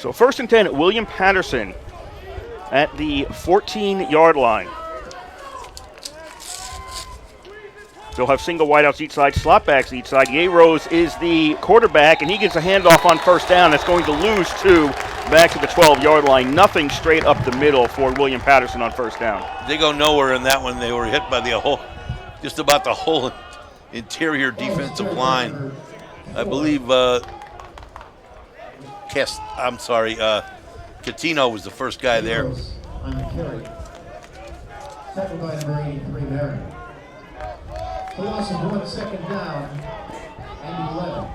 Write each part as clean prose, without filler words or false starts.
So 1st and 10, William Paterson at the 14-yard line. They'll have single wideouts each side, slot backs each side. Rose is the quarterback, and he gets a handoff on 1st down. That's going to lose 2 back to the 12-yard line. Nothing straight up the middle for William Paterson on 1st down. They go nowhere in that one. They were hit by just about the whole interior defensive line. I believe Catino was the first guy there. On the carry. Second by number 83, Mary. The loss of 1, 2nd down, and 11.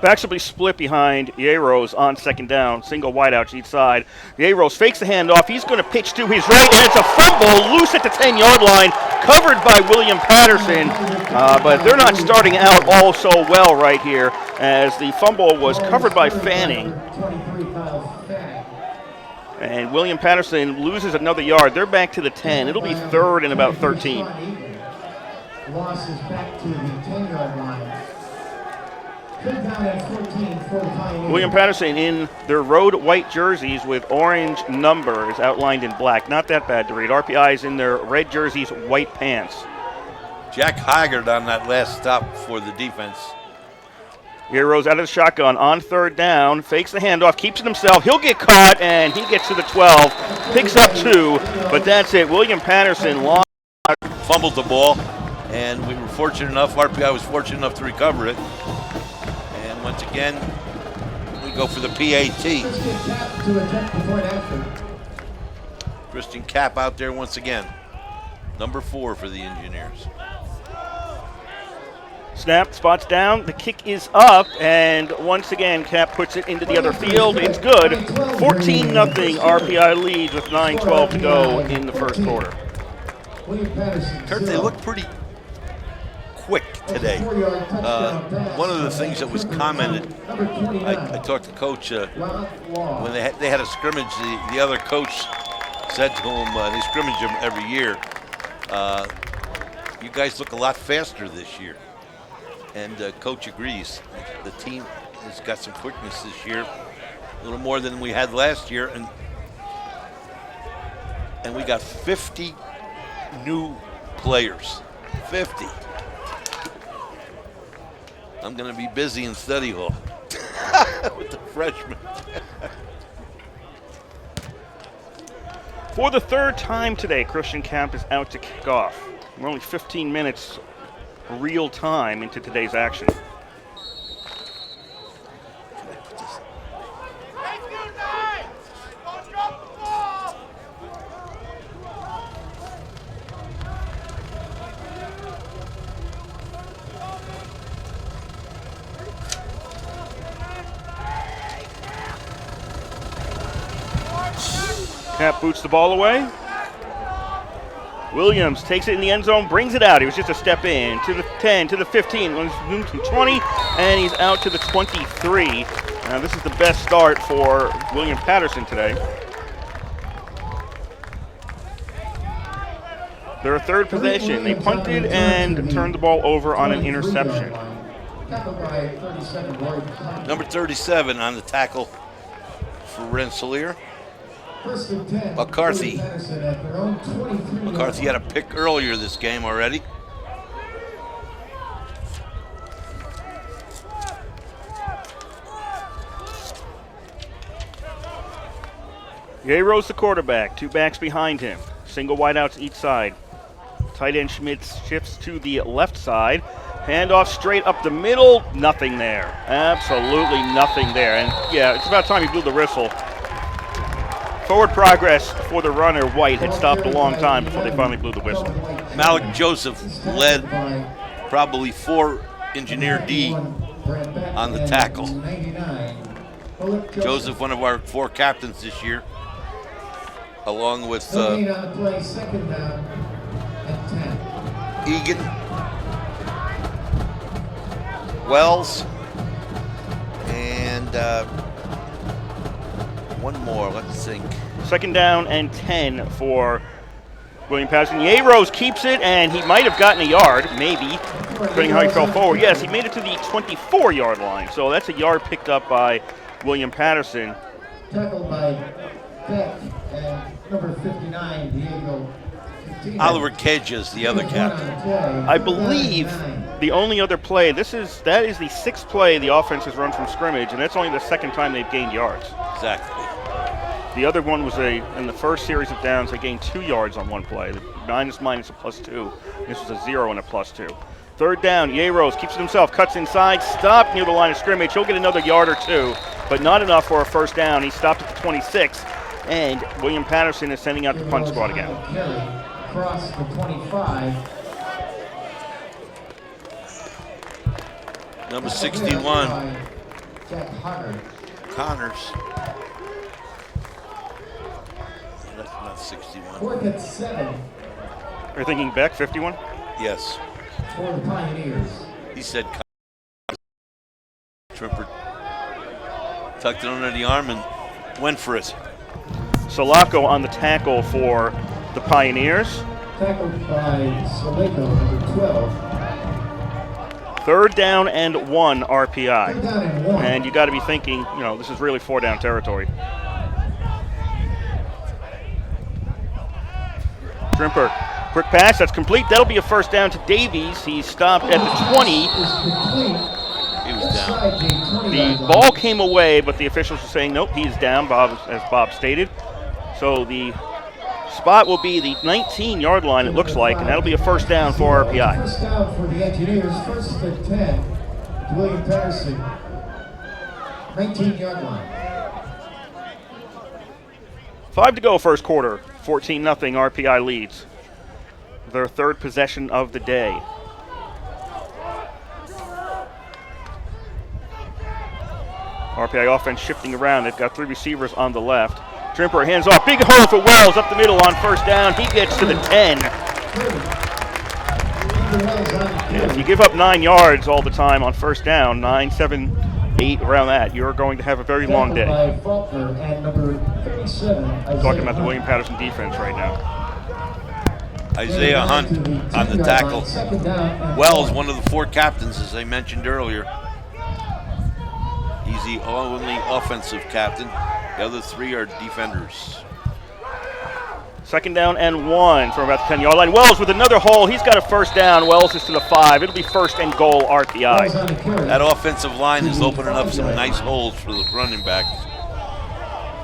Backs will be split behind Rose on 2nd down. Single wideouts each side. Rose fakes the handoff. He's going to pitch to his right, and it's a fumble loose at the 10-yard line, covered by William Paterson. But they're not starting out all so well right here, as the fumble was covered by Fanning. And William Paterson loses another yard. They're back to the 10. It'll be 3rd and about 13. Loss is back to the 10-yard line. Down at 14 for the Pioneers. William Paterson in their road white jerseys with orange numbers outlined in black. Not that bad to read. RPI is in their red jerseys, white pants. Jack Haggard on that last stop for the defense. Rose out of the shotgun on 3rd down, fakes the handoff, keeps it himself. He'll get caught, and he gets to the 12, picks up 2, but that's it. William Paterson lost. Fumbled the ball, and we were fortunate enough, RPI was fortunate enough to recover it. And once again, we go for the PAT. Christian Cap out there once again. Number 4 for the Engineers. Snap, spots down, the kick is up, and once again, Cap puts it into the other field. It's good. 14-0 RPI leads with 9:12 to go in the 1st quarter. Kurt, they look pretty quick today. One of the things that was commented, I talked to Coach when they had a scrimmage. The other coach said to him, they scrimmage him every year, you guys look a lot faster this year. And Coach agrees. The team has got some quickness this year, a little more than we had last year, and we got 50 new players. 50. I'm going to be busy in study hall with the freshmen. For the 3rd time today, Christian Cap is out to kick off. We're only 15 minutes real time into today's action. Cap boots the ball away. Williams takes it in the end zone, brings it out. He was just a step in to the 10, to the 15, to 20, and he's out to the 23. Now this is the best start for William Paterson today. Their 3rd possession. They punted and turned the ball over on an interception. Number 37 on the tackle for Rensselaer. McCarthy. McCarthy had a pick earlier this game already. Rose the quarterback, 2 backs behind him. Single wideouts each side. Tight end Schmitz shifts to the left side. Handoff straight up the middle, nothing there. Absolutely nothing there. And yeah, it's about time he blew the whistle. Forward progress for the runner, White, had stopped a long time before they finally blew the whistle. Malik Joseph led probably 4 Engineer D on the tackle. Joseph, one of our 4 captains this year, along with Egan, Wells, and one more, let's think. 2nd down and 10 for William Paterson. Rose keeps it, and he might have gotten a yard, maybe, depending on how he fell forward. Yes, he made it to the 24-yard line, so that's a yard picked up by William Paterson. Tackled by Beck and number 59, Diego. Oliver Kedge is the other captain. I believe the only other play, that is the 6th play the offense has run from scrimmage, and that's only the 2nd time they've gained yards. Exactly. The other one was in the first series of downs, they gained 2 yards on one play. The minus a +2. This was a 0 and a +2. 3rd down, Yeros keeps it himself, cuts inside, stopped near the line of scrimmage. He'll get another yard or 2, but not enough for a 1st down. He stopped at the 26, and William Paterson is sending out the punt squad again. Across the 25. Number 61, Jack Hunter. Connors. That's not 61. 4th and 7 Are you thinking Beck, 51? Yes. for the Pioneers. He said Trimper tucked it under the arm and went for it. Sulaco on the tackle for the Pioneers. Tackled by Sulaco, number 12. 3rd down and 1 RPI. 3rd down and 1. And you got to be thinking, this is really 4-down territory. Trimper, quick pass, that's complete. That'll be a 1st down to Davies. He stopped at the 20. He was down. The ball came away, but the officials are saying, nope, he's down, as Bob stated. So the spot will be the 19-yard line, it looks like, and that'll be a 1st down for RPI. 1st down for the Engineers, 1st and 10 to William Paterson. 19-yard line. 5 to go, 1st quarter. 14-0, RPI leads. Their 3rd possession of the day. RPI offense shifting around. They've got 3 receivers on the left. Trimper hands off. Big hole for Wells up the middle on 1st down. He gets to the 10. Yeah, if you give up 9 yards all the time on 1st down, 9, 7, 8, around that, you're going to have a very long day. Talking about the William Paterson defense right now. Isaiah Hunt on the tackle. Wells, one of the 4 captains, as I mentioned earlier. He's the only offensive captain. The other 3 are defenders. 2nd down and 1 from about the 10-yard line. Wells with another hole. He's got a 1st down. Wells is to the 5. It'll be 1st and goal RPI. That offensive line is opening up some nice holes for the running back.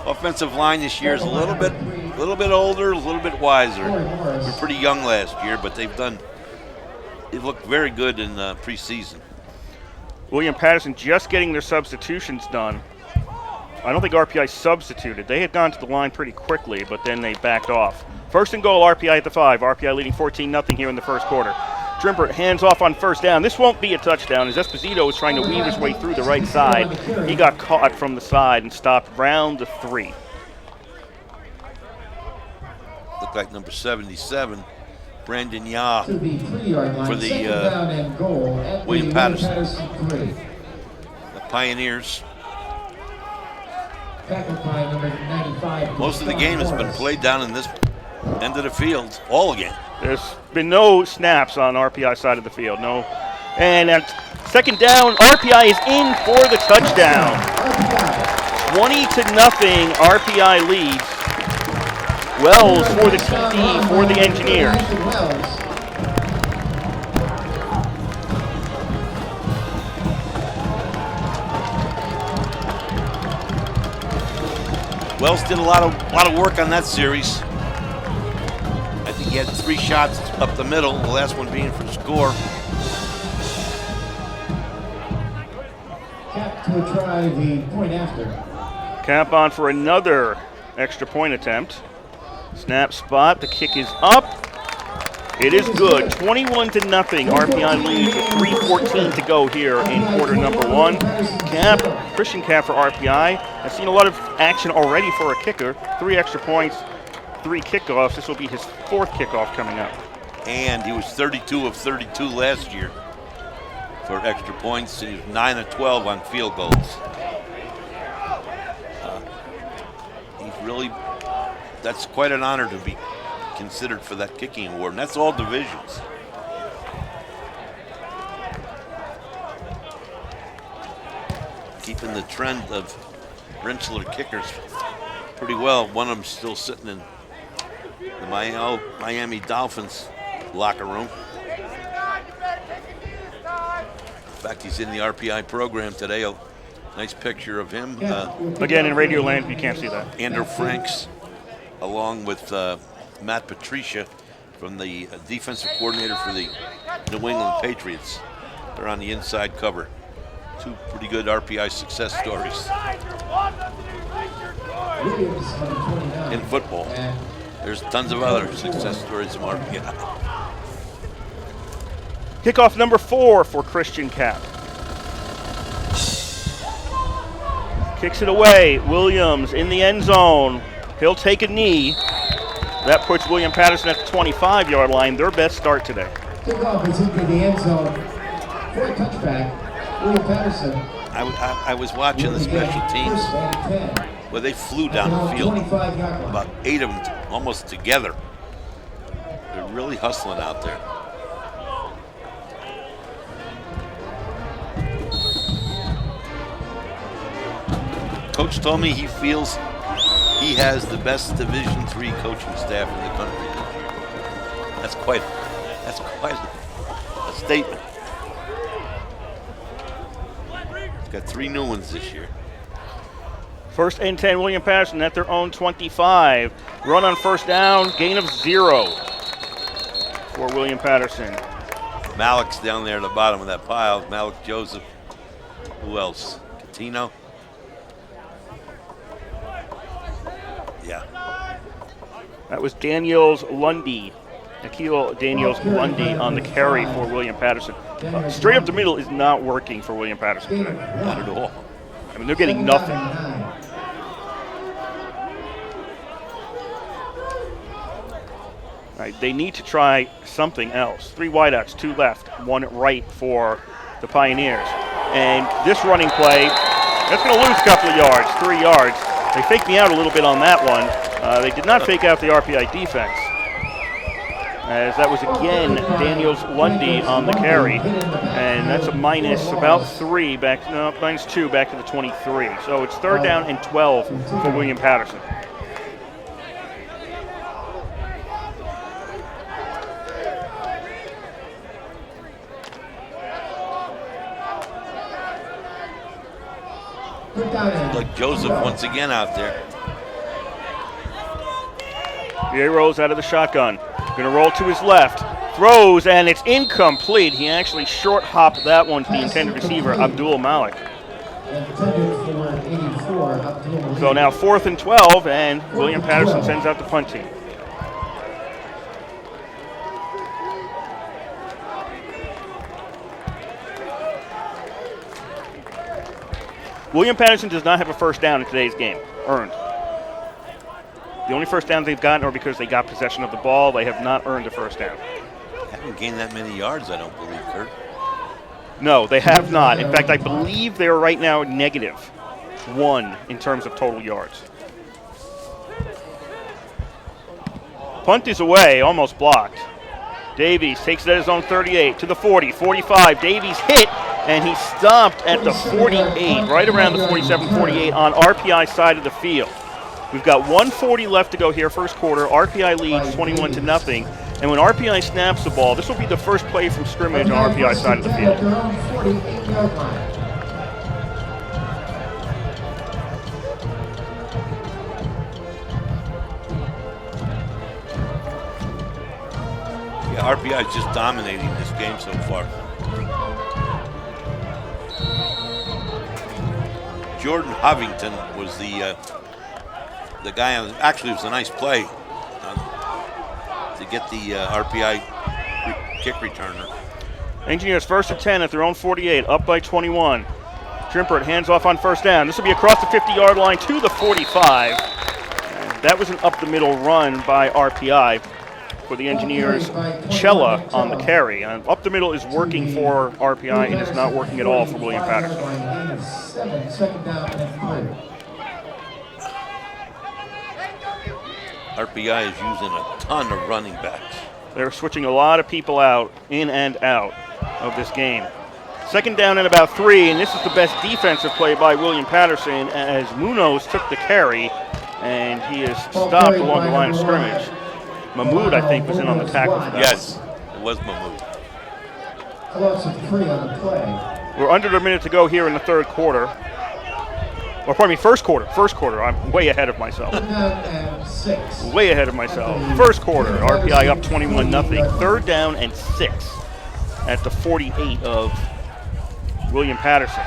Offensive line this year is a little bit older, a little bit wiser. We were pretty young last year, but they've looked very good in preseason. William Paterson just getting their substitutions done. I don't think RPI substituted. They had gone to the line pretty quickly, but then they backed off. 1st and goal, RPI at the 5. RPI leading 14-0 here in the 1st quarter. Trimper hands off on 1st down. This won't be a touchdown as Esposito is trying to weave his way through the right side. He got caught from the side and stopped round the 3. Looked like number 77, Brandon Yah, To the 3-yard line. for the 2nd down and goal at the William Paterson. 3. The Pioneers. Tackled by number 95. Most of the game has been played down in this end of the field, all again. There's been no snaps on RPI side of the field. No. And at 2nd down, RPI is in for the touchdown. 20-0, RPI leads. Wells for the TD for the Engineers. Wells did a lot of work on that series. I think he had 3 shots up the middle, the last one being for score. Cap to try the point after. Cap on for another extra point attempt. Snap spot, the kick is up. It is good. 21-0, RPI leads with 3:14 to go here in quarter number 1. Christian Cap for RPI has seen a lot of action already for a kicker. 3 extra points, 3 kickoffs. This will be his 4th kickoff coming up. And he was 32 of 32 last year for extra points. He was 9 of 12 on field goals. That's quite an honor to be considered for that kicking award, and that's all divisions. Keeping the trend of Rensselaer kickers pretty well. One of them's still sitting in the Miami Dolphins locker room. In fact, he's in the RPI program today. A nice picture of him. Again, in Radio Land, you can't see that. Andrew Franks, along with Matt Patricia from the defensive coordinator for the New England Patriots. They're on the inside cover. Two pretty good RPI success stories in football. There's tons of other success stories from RPI. Kickoff number 4 for Christian Cap. Kicks it away. Williams in the end zone. He'll take a knee. That puts William Paterson at the 25-yard line, their best start today. Kickoff is into the end zone for a touchback. William Paterson. I was watching the special teams where they flew down the field. About 8 of them almost together. They're really hustling out there. Coach told me he feels he has the best Division III coaching staff in the country this year. That's quite a statement. He's got 3 new ones this year. First and 10, William Paterson at their own 25. Run on first down, gain of 0 for William Paterson. Malik's down there at the bottom of that pile. Malik Joseph. Who else? Catino. Yeah. That was Daniels Lundy. Nikhil Daniels Lundy on the carry for William Paterson. Straight up the middle is not working for William Paterson today. Not at all. I mean, they're getting nothing. All right, they need to try something else. 3 wideouts, 2 left, 1 right for the Pioneers. And this running play, that's going to lose a couple of yards, 3 yards. They faked me out a little bit on that one. They did not fake out the RPI defense, as that was again Daniels Lundy on the carry, and that's a minus about 3 back, no, minus 2 back to the 23. So it's 3rd down and 12 for William Paterson. Like Joseph once again out there. He rolls out of the shotgun. Going to roll to his left. Throws, and it's incomplete. He actually short hopped that one to the intended receiver, Abdul Malik. So now 4th and 12, and William Paterson sends out the punt team. William Paterson does not have a first down in today's game, earned. The only first downs they've gotten are because they got possession of the ball. They have not earned a first down. Haven't gained that many yards, I don't believe, Kurt. No, they have not. In fact, I believe they are right now -1 in terms of total yards. Punt is away, almost blocked. Davies takes it at his own 38 to the 40, 45. Davies hit, and he stopped at the 48, right around the 47-48 on RPI side of the field. We've got 1:40 left to go here, first quarter. RPI leads 21-0. And when RPI snaps the ball, this will be the first play from scrimmage on RPI side of the field. Yeah, RPI is just dominating this game so far. Jordan Hovington was the guy on. Actually, it was a nice play to get the RPI kick returner. Engineers 1st and 10 at their own 48, up by 21. Trimpert hands off on first down. This will be across the 50-yard line to the 45. And that was an up-the-middle run by RPI for the Engineers. Chella on the carry. And up the middle is working for RPI and is not working at all for William Paterson. RPI is using a ton of running backs. They're switching a lot of people out, in and out of this game. 2nd down and about 3, and this is the best defensive play by William Patterson as Munoz took the carry and he is stopped along the line of scrimmage. Mahmoud, I think, was in on the tackle for that. Yes, it was Mahmoud. A loss of 3 on the play. We're under a minute to go here in the third quarter. Or pardon me, first quarter. I'm way ahead of myself. Way ahead of myself. First quarter, RPI up 21-0. Third down and 6 at the 48 of William Paterson.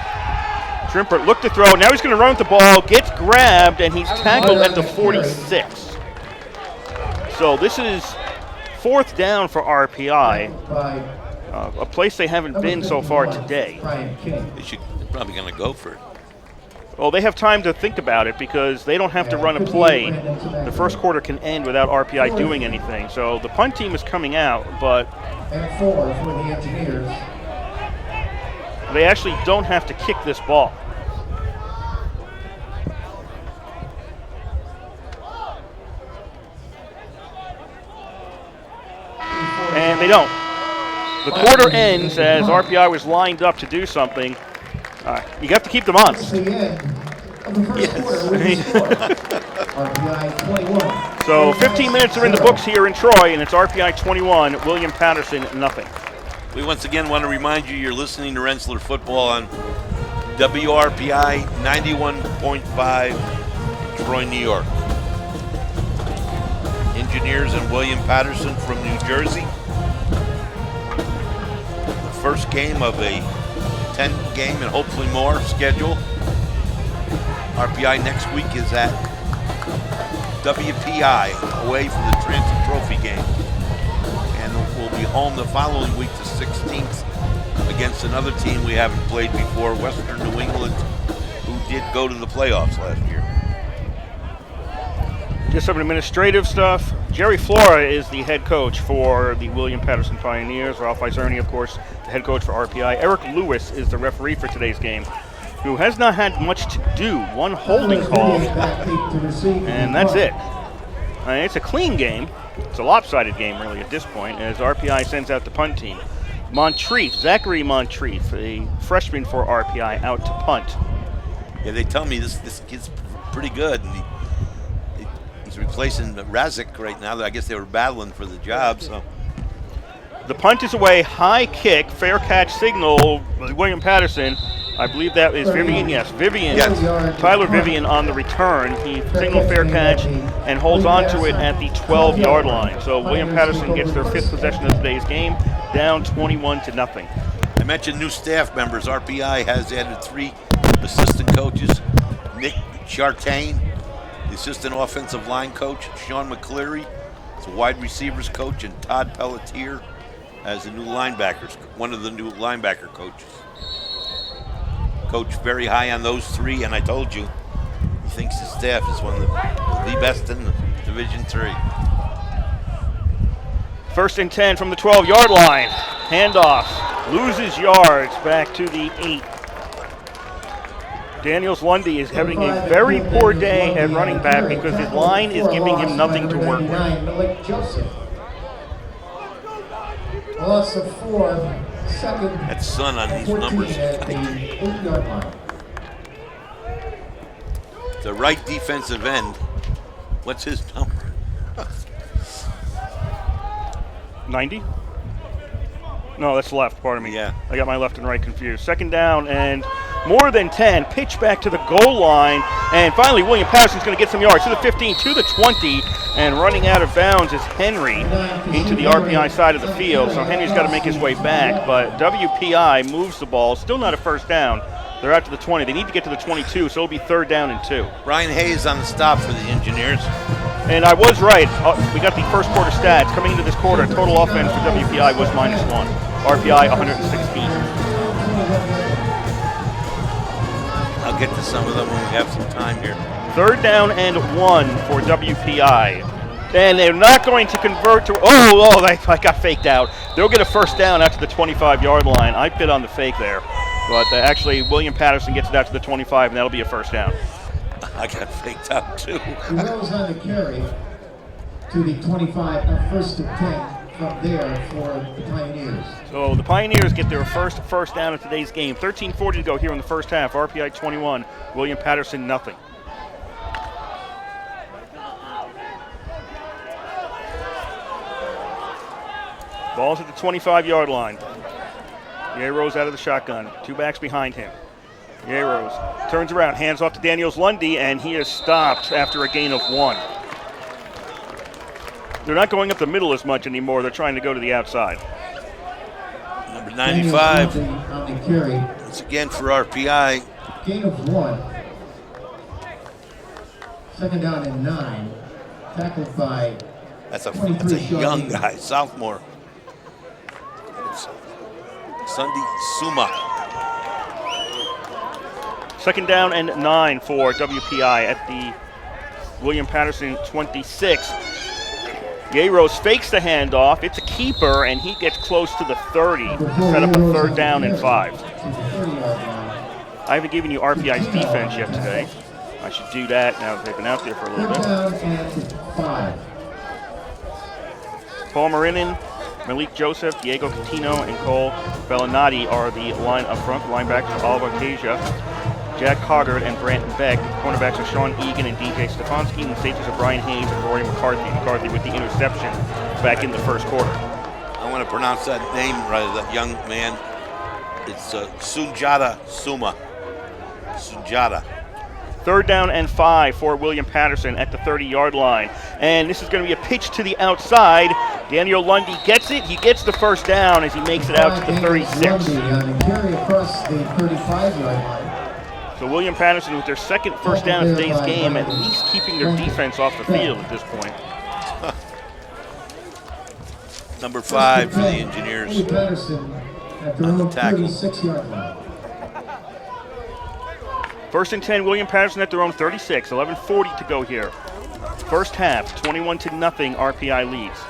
Trimpert looked to throw. Now he's going to run with the ball. Gets grabbed, and he's tackled at the 46. So this is fourth down for RPI. A place they haven't been so far today. They're probably going to go for it. Well, they have time to think about it because they don't have to run a play. The first quarter can end without RPI doing anything. So the punt team is coming out, but And 4 for the Engineers. they actually don't have to kick this ball. And they don't. The quarter ends as RPI was lined up to do something. You have to keep them honest. The end of the first quarter with the score. RPI 21. So 15 minutes are in the books here in Troy, and it's RPI 21, William Paterson 0. We once again want to remind you you're listening to Rensselaer Football on WRPI 91.5, Troy, New York. Engineers and William Paterson from New Jersey. The first game of a 10-game and hopefully more schedule. RPI next week is at WPI away for the Transit Trophy game. And we'll be home the following week, the 16th, against another team we haven't played before, Western New England, who did go to the playoffs last year. Just some administrative stuff. Jerry Flora is the head coach for the William Paterson Pioneers. Ralph Izerni, of course, the head coach for RPI. Eric Lewis is the referee for today's game, who has not had much to do. One holding call, and that's it. It's a clean game. It's a lopsided game, really, at this point, as RPI sends out the punt team. Monteith, Zachary Monteith, a freshman for RPI, out to punt. Yeah, they tell me this kid's pretty good, and he's replacing Razik right now. I guess they were battling for the job, so. The punt is away, high kick, fair catch signal, William Paterson. I believe that is Vivian, yes. Vivian, yes. Tyler Vivian on the return. He signaled fair catch and holds on to it at the 12-yard line. So William Paterson gets their 5th possession of today's game, down 21-0. I mentioned new staff members. RPI has added 3 assistant coaches. Nick Chartain, the assistant offensive line coach. Sean McCleary, the wide receivers coach, and Todd Pelletier as the new linebackers, one of the new linebacker coaches. Coach very high on those 3, and I told you, he thinks his staff is one of the best in the Division III. 1st and 10 from the 12-yard line. Handoff, loses yards back to the 8. Daniels Lundy is having a very poor day at running back because his line is giving him nothing to work with. Loss of 4, second. That sun on these numbers. The right defensive end, what's his number? 90? No, that's left, pardon me. Yeah. I got my left and right confused. 2nd down and more than 10. Pitch back to the goal line. And finally, William Paterson's going to get some yards to the 15, to the 20. And running out of bounds is Henry into the RPI side of the field. So Henry's got to make his way back. But WPI moves the ball. Still not a first down. They're out to the 20. They need to get to the 22, so it'll be 3rd down and 2. Ryan Hayes on the stop for the Engineers. And I was right. We got the first quarter stats. Coming into this quarter, total offense for WPI was -1. RPI 116. I'll get to some of them when we have some time here. 3rd down and 1 for WPI. And they're not going to convert to, I got faked out. They'll get a first down out to the 25-yard line. I bid on the fake there. But actually, William Paterson gets it out to the 25, and that'll be a first down. I got faked out, too. He rolls on the carry to the 25, 1st and 10 from there for the Pioneers. So the Pioneers get their first down of today's game. 13:40 to go here in the first half. RPI 21, William Paterson 0. Ball's at the 25-yard line. Yearos out of the shotgun. 2 backs behind him. Yearos turns around, hands off to Daniels Lundy, and he is stopped after a gain of 1. They're not going up the middle as much anymore. They're trying to go to the outside. Number 95. Once again for RPI. Gain of 1. Second down and 9. Tackled by That's a young guy, sophomore. It's Sunday Suma. Second down and 9 for WPI at the William Paterson 26. Yearos fakes the handoff. It's a keeper, and he gets close to the 30 to set up a 3rd down and 5. I haven't given you RPI's defense yet today. I should do that now that they've been out there for a little bit. Paul Marinin, Malik Joseph, Diego Catino, and Cole Bellinati are the line up front. Linebackers Oliver Casia, Jack Hoggard, and Brandon Beck. Cornerbacks are Sean Egan and DJ Stefanski, and the safeties are Brian Hayes and Rory McCarthy. McCarthy with the interception back in the first quarter. I want to pronounce that name right, that young man. It's Sunjata Suma. Sunjata. 3rd down and 5 for William Paterson at the 30-yard line. And this is going to be a pitch to the outside. Daniel Lundy gets it. He gets the 1st down as he makes it out to the 36. Carry across the 35-yard line. So William Paterson with their 2nd first down of today's game, at least keeping their defense off the field at this point. Number 5 for the Engineers on the tackle. 36-yard line. 1st and 10, William Paterson at their own 36. 11:40 to go here. First half, 21-0, RPI leads.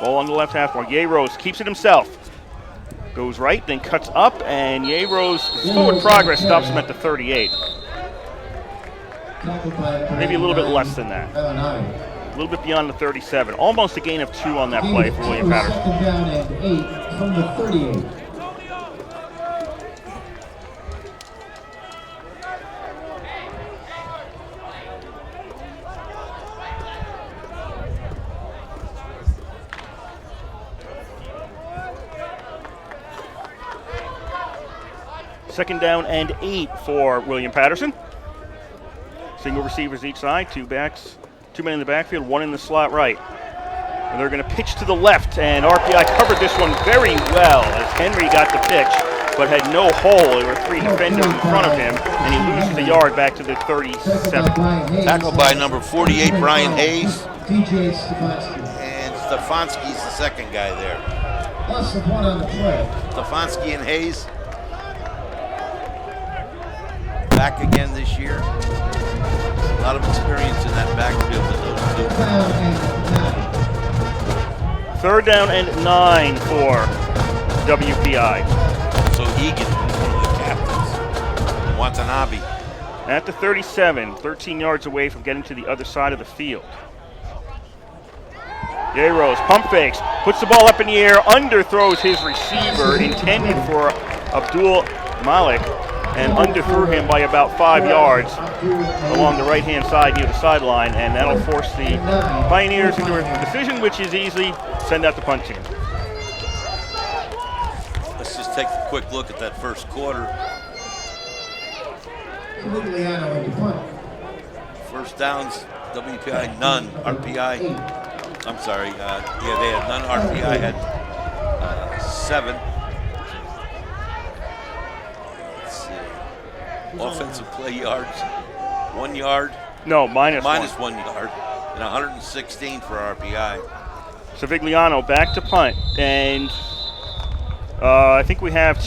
Ball on the left half wall. Yearos keeps it himself. Goes right, then cuts up, and Yearos' forward progress stops him at the 38. Maybe a little bit less than that. A little bit beyond the 37. Almost a gain of 2 on that play for William Paterson. Second down and 8 from the 38. Second down and 8 for William Paterson. Single receivers each side, 2 backs, 2 men in the backfield, 1 in the slot right. And they're going to pitch to the left, and RPI covered this one very well as Henry got the pitch, but had no hole. There were 3 defenders in front of him, and he loses a yard back to the 37. Tackled by number 48, Brian Hayes. DJ Stefanski. And Stefanski's the second guy there. Loss of 1 on the play. Stefanski and Hayes. Back again this year. A lot of experience in that backfield with those 2. 3rd down and 9 for WPI. So Egan, one of the captains. Watanabe. At the 37, 13 yards away from getting to the other side of the field. Yearos pump fakes, puts the ball up in the air, underthrows his receiver intended for Abdul Malik, and underthrew him by about 5 yards along the right-hand side near the sideline, and that'll force the Pioneers into a decision which is easy, send out the punt team. Let's just take a quick look at that first quarter. First downs, WPI none, RPI, I'm sorry, they had none, RPI had 7. Offensive play yards, 1 yard. No, minus 1 yard, and 116 for RPI. Savigliano back to punt, and I think we have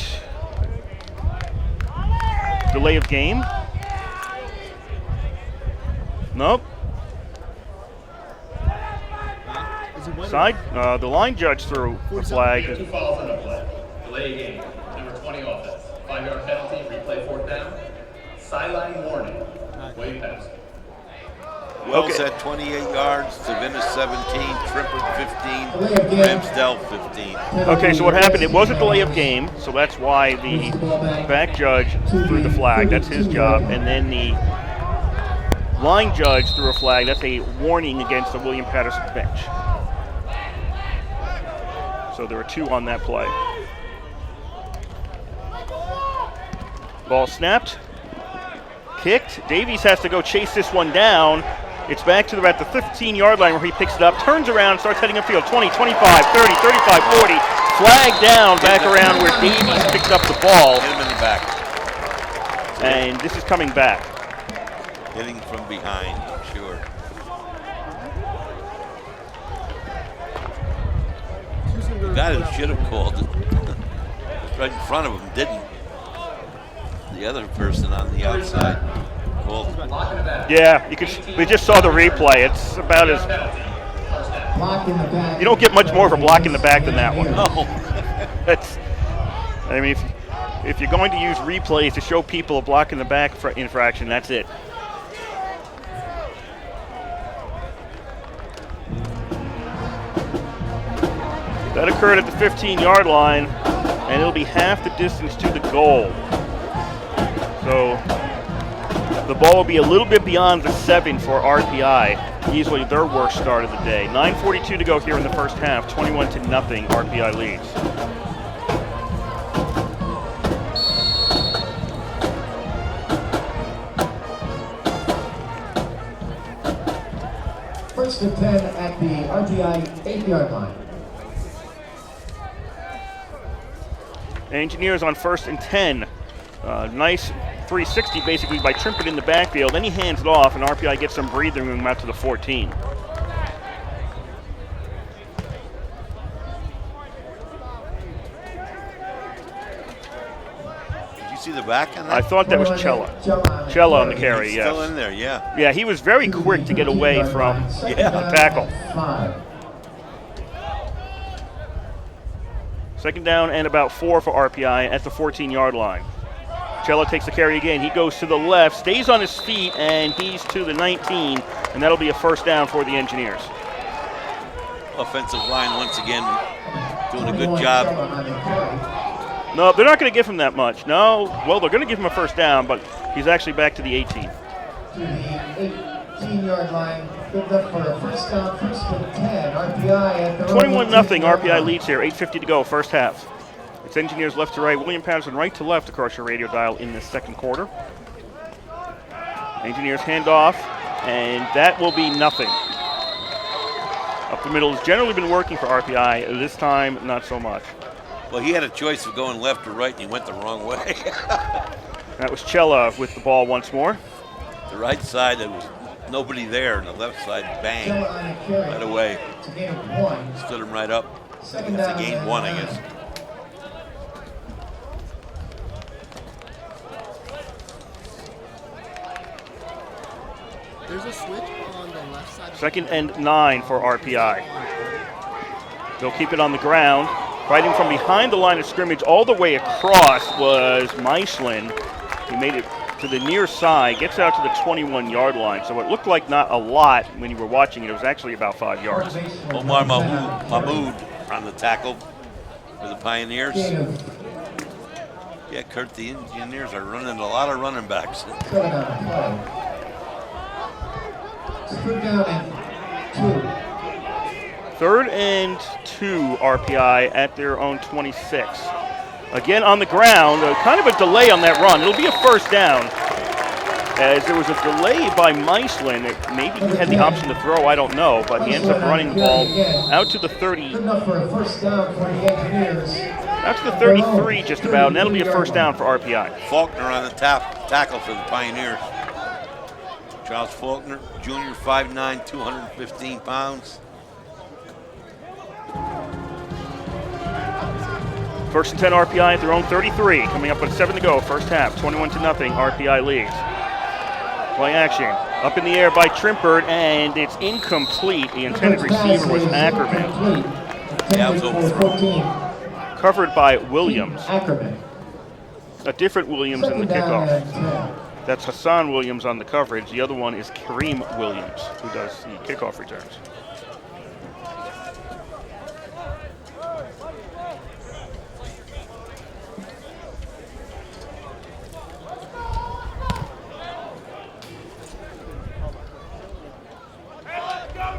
delay of game. Nope. Side. The line judge threw a flag. 2 fouls on the play. Delay of game. Number 20 offense. 5-yard penalty. Replay 4th down. Sideline warning. William Paterson. Wells had 28 yards, Savannah 17, Trippert 15, Ramsdell 15. Okay, so what happened, it was a delay of game, so that's why the back judge threw the flag. That's his job. And then the line judge threw a flag. That's a warning against the William Paterson bench. So there were 2 on that play. Ball snapped, kicked. Davies has to go chase this one down. It's back to about the 15-yard line where he picks it up, turns around, starts heading upfield. 20, 25, 30, 35, 40. Flag down, back around where Davies picked up the ball. Hit him in the back. And this is coming back. Hitting from behind, sure. The guy that should have called it right in front of him didn't. The other person on the outside called it. Yeah, we just saw the replay. It's about as you don't get much more for blocking the back than that one. No. I mean, if you're going to use replays to show people a block in the back infraction, that's it. That occurred at the 15-yard line, and it'll be half the distance to the goal. So the ball will be a little bit beyond the 7 for RPI. Easily their worst start of the day. 9:42 to go here in the first half. 21-0. RPI leads. First and 10 at the RPI 8-yard line. Engineers on 1st and 10. Nice 360 basically by Trimpett in the backfield. Then he hands it off, and RPI gets some breathing room out to the 14. Did you see the back on that? I thought that was Cella. Cella on the carry, He's yes. still in there, yeah. Yeah, he was very quick to get away from the tackle. 5. Second down and about 4 for RPI at the 14-yard line. Cello takes the carry again. He goes to the left, stays on his feet, and he's to the 19, and that'll be a first down for the Engineers. Offensive line once again doing a good job. No, they're not going to give him that much. No, well, they're going to give him a first down, but he's actually back to the 18. To the 18-yard line. Good enough for a first down, 1st and 10. RPI at the 21-0. RPI leads here. 8:50 to go, first half. It's Engineers left to right, William Paterson right to left across your radio dial in the second quarter. Engineers hand off, and that will be nothing. Up the middle has generally been working for RPI. This time, not so much. Well, he had a choice of going left or right, and he went the wrong way. That was Cella with the ball once more. The right side, there was nobody there, and the left side, bang, right away. Stood him right up. It's a gain 1, I guess. There's a switch on the left side. 2nd and 9 for RPI. They'll keep it on the ground. Fighting from behind the line of scrimmage all the way across was Meislin. He made it to the near side, gets out to the 21-yard line. So it looked like not a lot when you were watching it. It was actually about 5 yards. Omar Mahmoud on the tackle for the Pioneers. Yeah, Kurt, the Engineers are running a lot of running backs. Third and 2 RPI at their own 26. Again on the ground, kind of a delay on that run. It'll be a first down. As there was a delay by Meislin. Maybe he had the option to throw, I don't know, but he ends up running the ball out to the 30. Out to the 33 just about, and that'll be a first down for RPI. Faulkner on the tackle for the Pioneers. Charles Faulkner, junior, 5'9", 215 pounds. First and 10 RPI at their own 33, coming up with 7 to go, first half, 21-0, RPI leads. Play action, up in the air by Trimpert, and it's incomplete. The intended receiver was Ackerman. Yeah, it was overthrown. Covered by Williams. Ackerman. A different Williams in the kickoff. That's Hassan Williams on the coverage. The other one is Kareem Williams, who does the kickoff returns.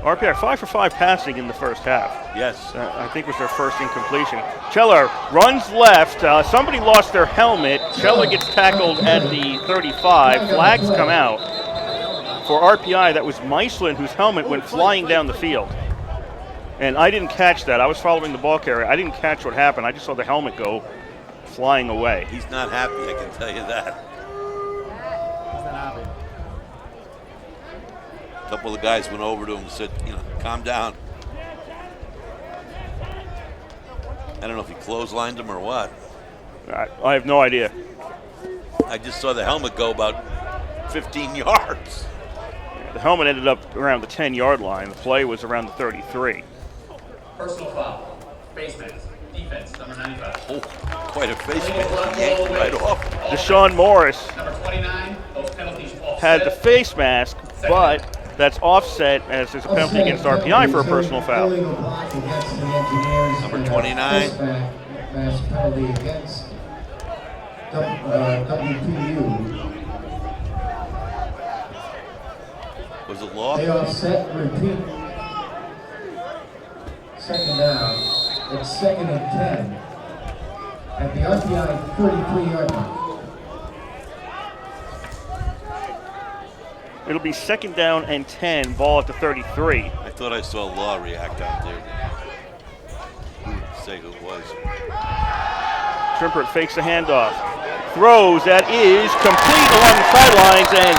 RPI 5 for 5 passing in the first half. Yes. I think was their first incompletion. Cheller runs left. Somebody lost their helmet. Cheller gets tackled at the 35. Flags come out. For RPI, that was Meislin, whose helmet went flying down the field. And I didn't catch that. I was following the ball carrier. I didn't catch what happened. I just saw the helmet go flying away. He's not happy, I can tell you that. A couple of the guys went over to him and said, calm down. I don't know if he clotheslined him or what. I have no idea. I just saw the helmet go about 15 yards. The helmet ended up around the 10-yard line. The play was around the 33. Personal foul. Face mask. Defense, number 95. Oh, quite a face mask. He yanked right off. Deshaun Morris Number 29, those penalties offset. had the face mask, but that's offset as there's a penalty against RPI for a personal foul. Number 29. Mask penalty against WPU. Was it law? They offset, repeat. Second down. It's 2nd and 10 at the RPI 33-yard line. It'll be 2nd down and 10, ball at the 33. I thought I saw law react out there. Who would say who it was? Trimpert fakes the handoff. Throws, that is complete along the sidelines, and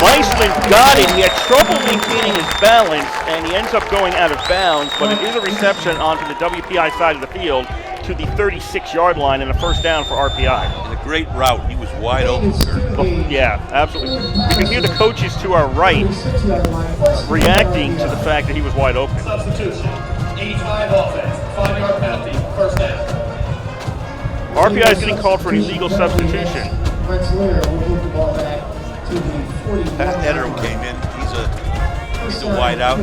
Meislin got it. He had trouble maintaining his balance, and he ends up going out of bounds, but it is a reception onto the WPI side of the field to the 36-yard line and a first down for RPI. And a great route. He was wide open, Kurt. Oh, yeah, absolutely. You can hear the coaches to our right reacting to the fact that he was wide open. Substitution. 85 offense. 5-yard penalty. First down. RPI is getting called for an illegal substitution. Pat Eder came in. He's a wide out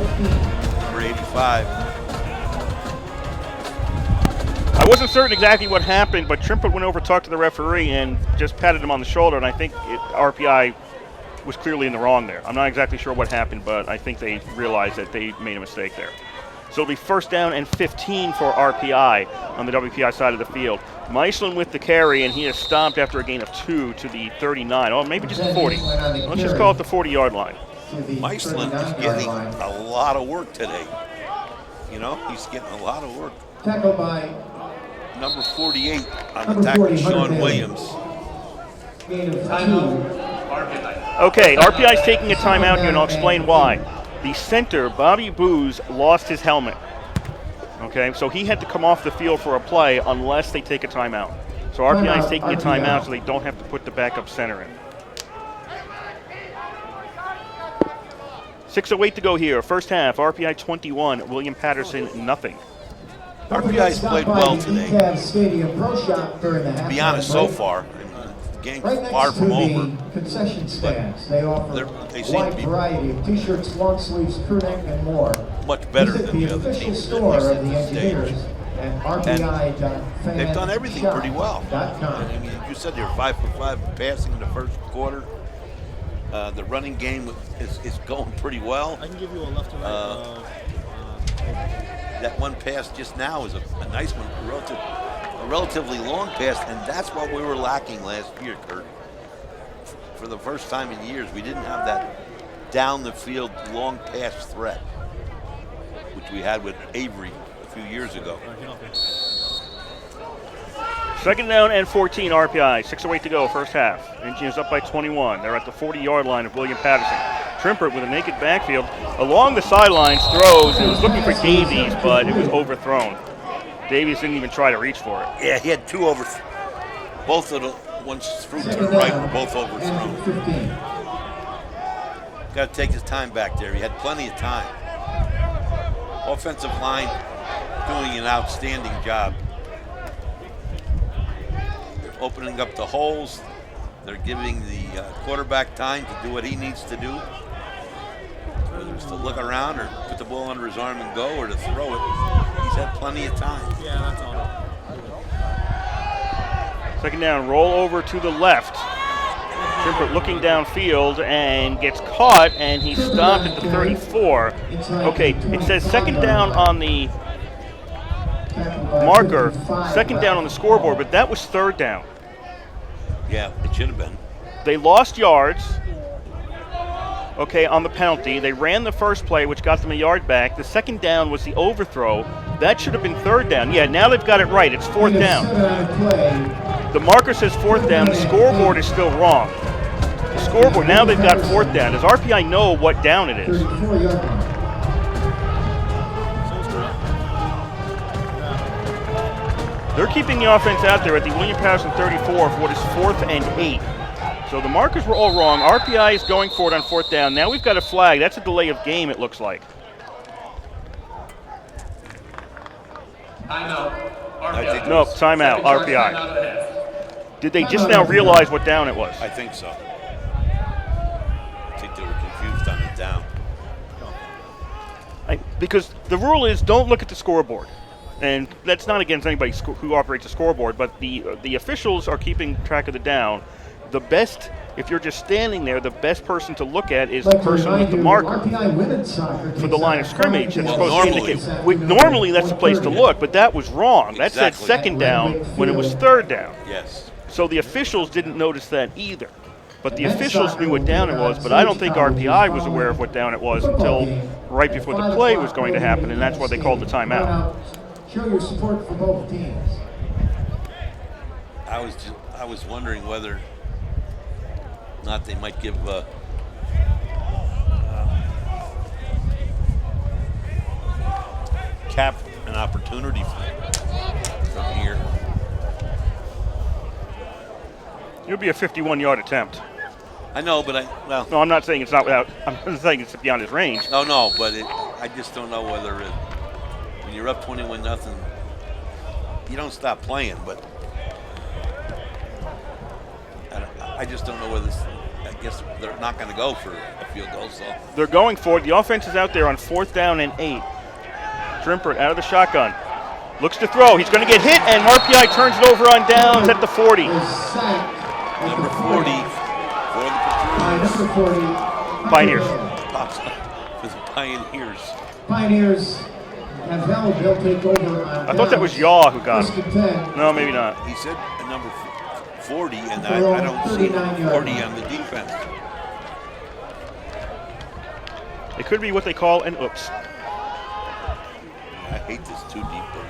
for 85. I wasn't certain exactly what happened, but Trimpert went over, talked to the referee, and just patted him on the shoulder, and I think RPI was clearly in the wrong there. I'm not exactly sure what happened, but I think they realized that they made a mistake there. So it'll be 1st down and 15 for RPI on the WPI side of the field. Meislin with the carry, and he is stopped after a gain of 2 to the 39. Oh, maybe just the 40. Let's just call it the 40-yard line. Meislin is getting a lot of work today. He's getting a lot of work. Tackled by number 48 on the tackle, Sean Williams. Okay, RPI is taking a timeout here, and I'll explain why. The center, Bobby Booz, lost his helmet. Okay, so he had to come off the field for a play unless they take a timeout. So RPI is taking a timeout so they don't have to put the backup center in. 6:08 to go here. First half, RPI 21, William Paterson nothing. RPI's played well today. To be honest, so far, the game's far from over. Concession stands. They offer they seem to be variety of t-shirts, long sleeves, crew neck, and more. Much better Visit than the other official teams, at store least of at the this Engineers stage. at RPI.fan. They've done everything pretty well. .com. You said they were 5 for 5 passing in the first quarter. The running game is going pretty well. I can give you a left to right. That one pass just now is a nice one, a relatively long pass, and that's what we were lacking last year, Kurt. For the first time in years, we didn't have that down the field long pass threat, which we had with Avery a few years ago. 2nd down and 14 RPI. 6:08 to go, first half. Engineers up by 21. They're at the 40-yard line of William Paterson. Trimpert with a naked backfield. Along the sidelines, throws. It was looking for Davies, but it was overthrown. Davies didn't even try to reach for it. Yeah, he had two over. Both of the ones through to the right were both overthrown. Got to take his time back there. He had plenty of time. Offensive line doing an outstanding job. Opening up the holes. They're giving the quarterback time to do what he needs to do. Whether it's to look around or put the ball under his arm and go or to throw it, he's had plenty of time. Yeah, that's all. 2nd down, roll over to the left. Trimpert looking downfield and gets caught, and he's stopped at the 34. Okay, it says second down on the marker, second down on the scoreboard, but that was third down. Yeah, it should have been. They lost yards, okay, on the penalty. They ran the first play, which got them a yard back. The second down was the overthrow. That should have been third down. Yeah, now they've got it right. It's fourth down. The marker says fourth down. The scoreboard is still wrong. The scoreboard, now they've got fourth down. Does RPI know what down it is? They're keeping the offense out there at the William Paterson 34 for what is 4th and 8. So the markers were all wrong. RPI is going for it on fourth down. Now we've got a flag. That's a delay of game, it looks like. Timeout. No, timeout, RPI. Did they just now realize what down it was? I think so. I think they were confused on the down. Because the rule is don't look at the scoreboard. And that's not against anybody who operates a scoreboard, but the officials are keeping track of the down. The best, if you're just standing there, the best person to look at is the person with the marker for the line of scrimmage. It's supposed to indicate. Normally that's the place to look, but that was wrong. That said second down when it was third down. Yes. So the officials didn't notice that either. But the officials knew what down it was, but I don't think RPI was aware of what down it was until right before the play was going to happen, and that's why they called the timeout. Show your support for both teams. I was wondering whether or not they might give Cap an opportunity from here. It would be a 51-yard attempt. I know, but No, I'm not saying it's not without. I'm saying it's beyond his range. No, but I just don't know whether when you're up 21-0, you don't stop playing. But I just don't know whether. I guess they're not going to go for a field goal. So they're going for it. The offense is out there on fourth down and 8. Trimpert out of the shotgun. Looks to throw. He's going to get hit, and RPI turns it over on downs at the 40. Number 40 for the Patroons. Pioneers. Pops up for the Pioneers. Pioneers have held. They'll take over on I thought that was Yaw who got first it. and 10. No, maybe not. He said number 40, and I don't see number 40 on the defense. It could be what they call an oops. I hate this too deep of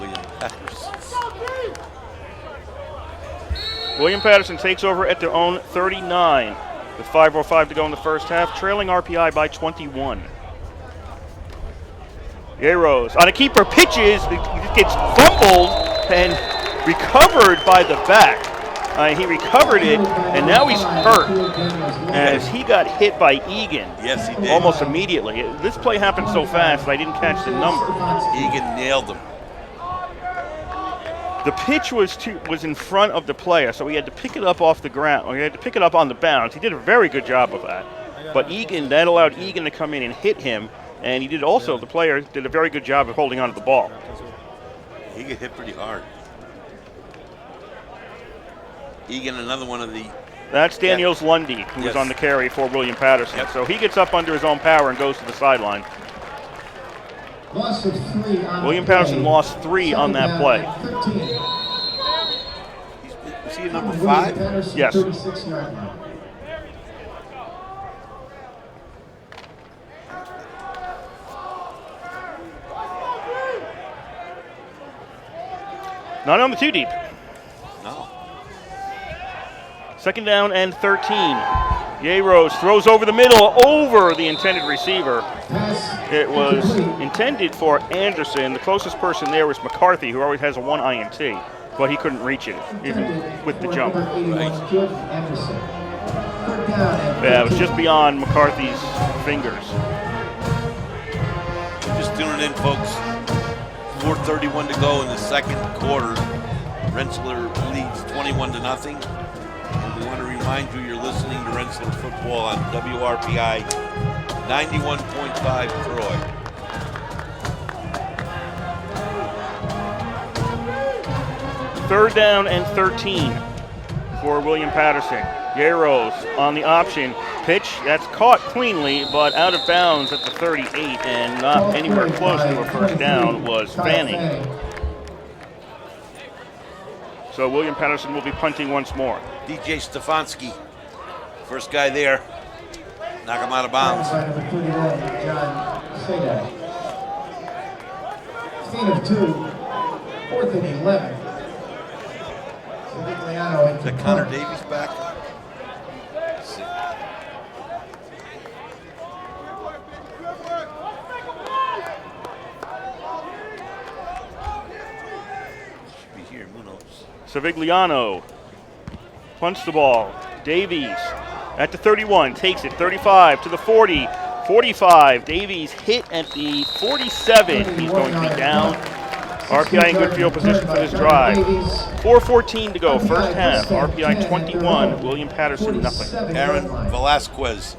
William Paterson. William Paterson takes over at their own 39 with 5:05 to go in the first half, trailing RPI by 21. Yeros on a keeper pitches, it gets fumbled and recovered by the back. He recovered it, and now he's hurt as he got hit by Egan. Yes, he did. Almost immediately. This play happened so fast I didn't catch the number. Egan nailed him. The pitch was in front of the player, so he had to pick it up off the ground, or he had to pick it up on the bounce. He did a very good job of that. But Egan, that allowed Egan to come in and hit him, and he did also, the player did a very good job of holding on to the ball. He got hit pretty hard. Egan, another one of the... That's Daniels Lundy, who was on the carry for William Paterson. Yep. So he gets up under his own power and goes to the sideline. Loss of 3 on William the Paterson play. lost 3 on that play. Is he a number William 5? Paterson, Yes. 36-yard line. Not on the 2 deep. No. Second down and 13. Yeros throws over the middle, over the intended receiver. Pass It was incomplete. intended for Anderson. The closest person there was McCarthy, who always has a 1 INT, but he couldn't reach it, even with the For jump. number 81, Jordan Anderson. Third down and Yeah, it was 13. just beyond McCarthy's fingers. Just tuning in, folks. 4:31 to go in the second quarter. Rensselaer leads 21-0. And we want to remind you you're listening to Rensselaer football on WRPI 91.5 Troy. Third down and 13. for William Paterson. Guerreros on the option. Pitch, that's caught cleanly, but out of bounds at the 38 and not anywhere close to a first down was Fanning. So William Paterson will be punting once more. DJ Stefanski, first guy there. Knock him out of bounds. Gain of 2, 4th and 11. Is that Connor Davies back? Let's see. Should be here, who knows? Savigliano punts the ball. Davies at the 31, takes it 35 to the 40, 45. Davies hit at the 47. He's going to be down. RPI in good field position for this drive. 4:14 to go, first half. RPI 21, William Paterson nothing. Aaron Velasquez,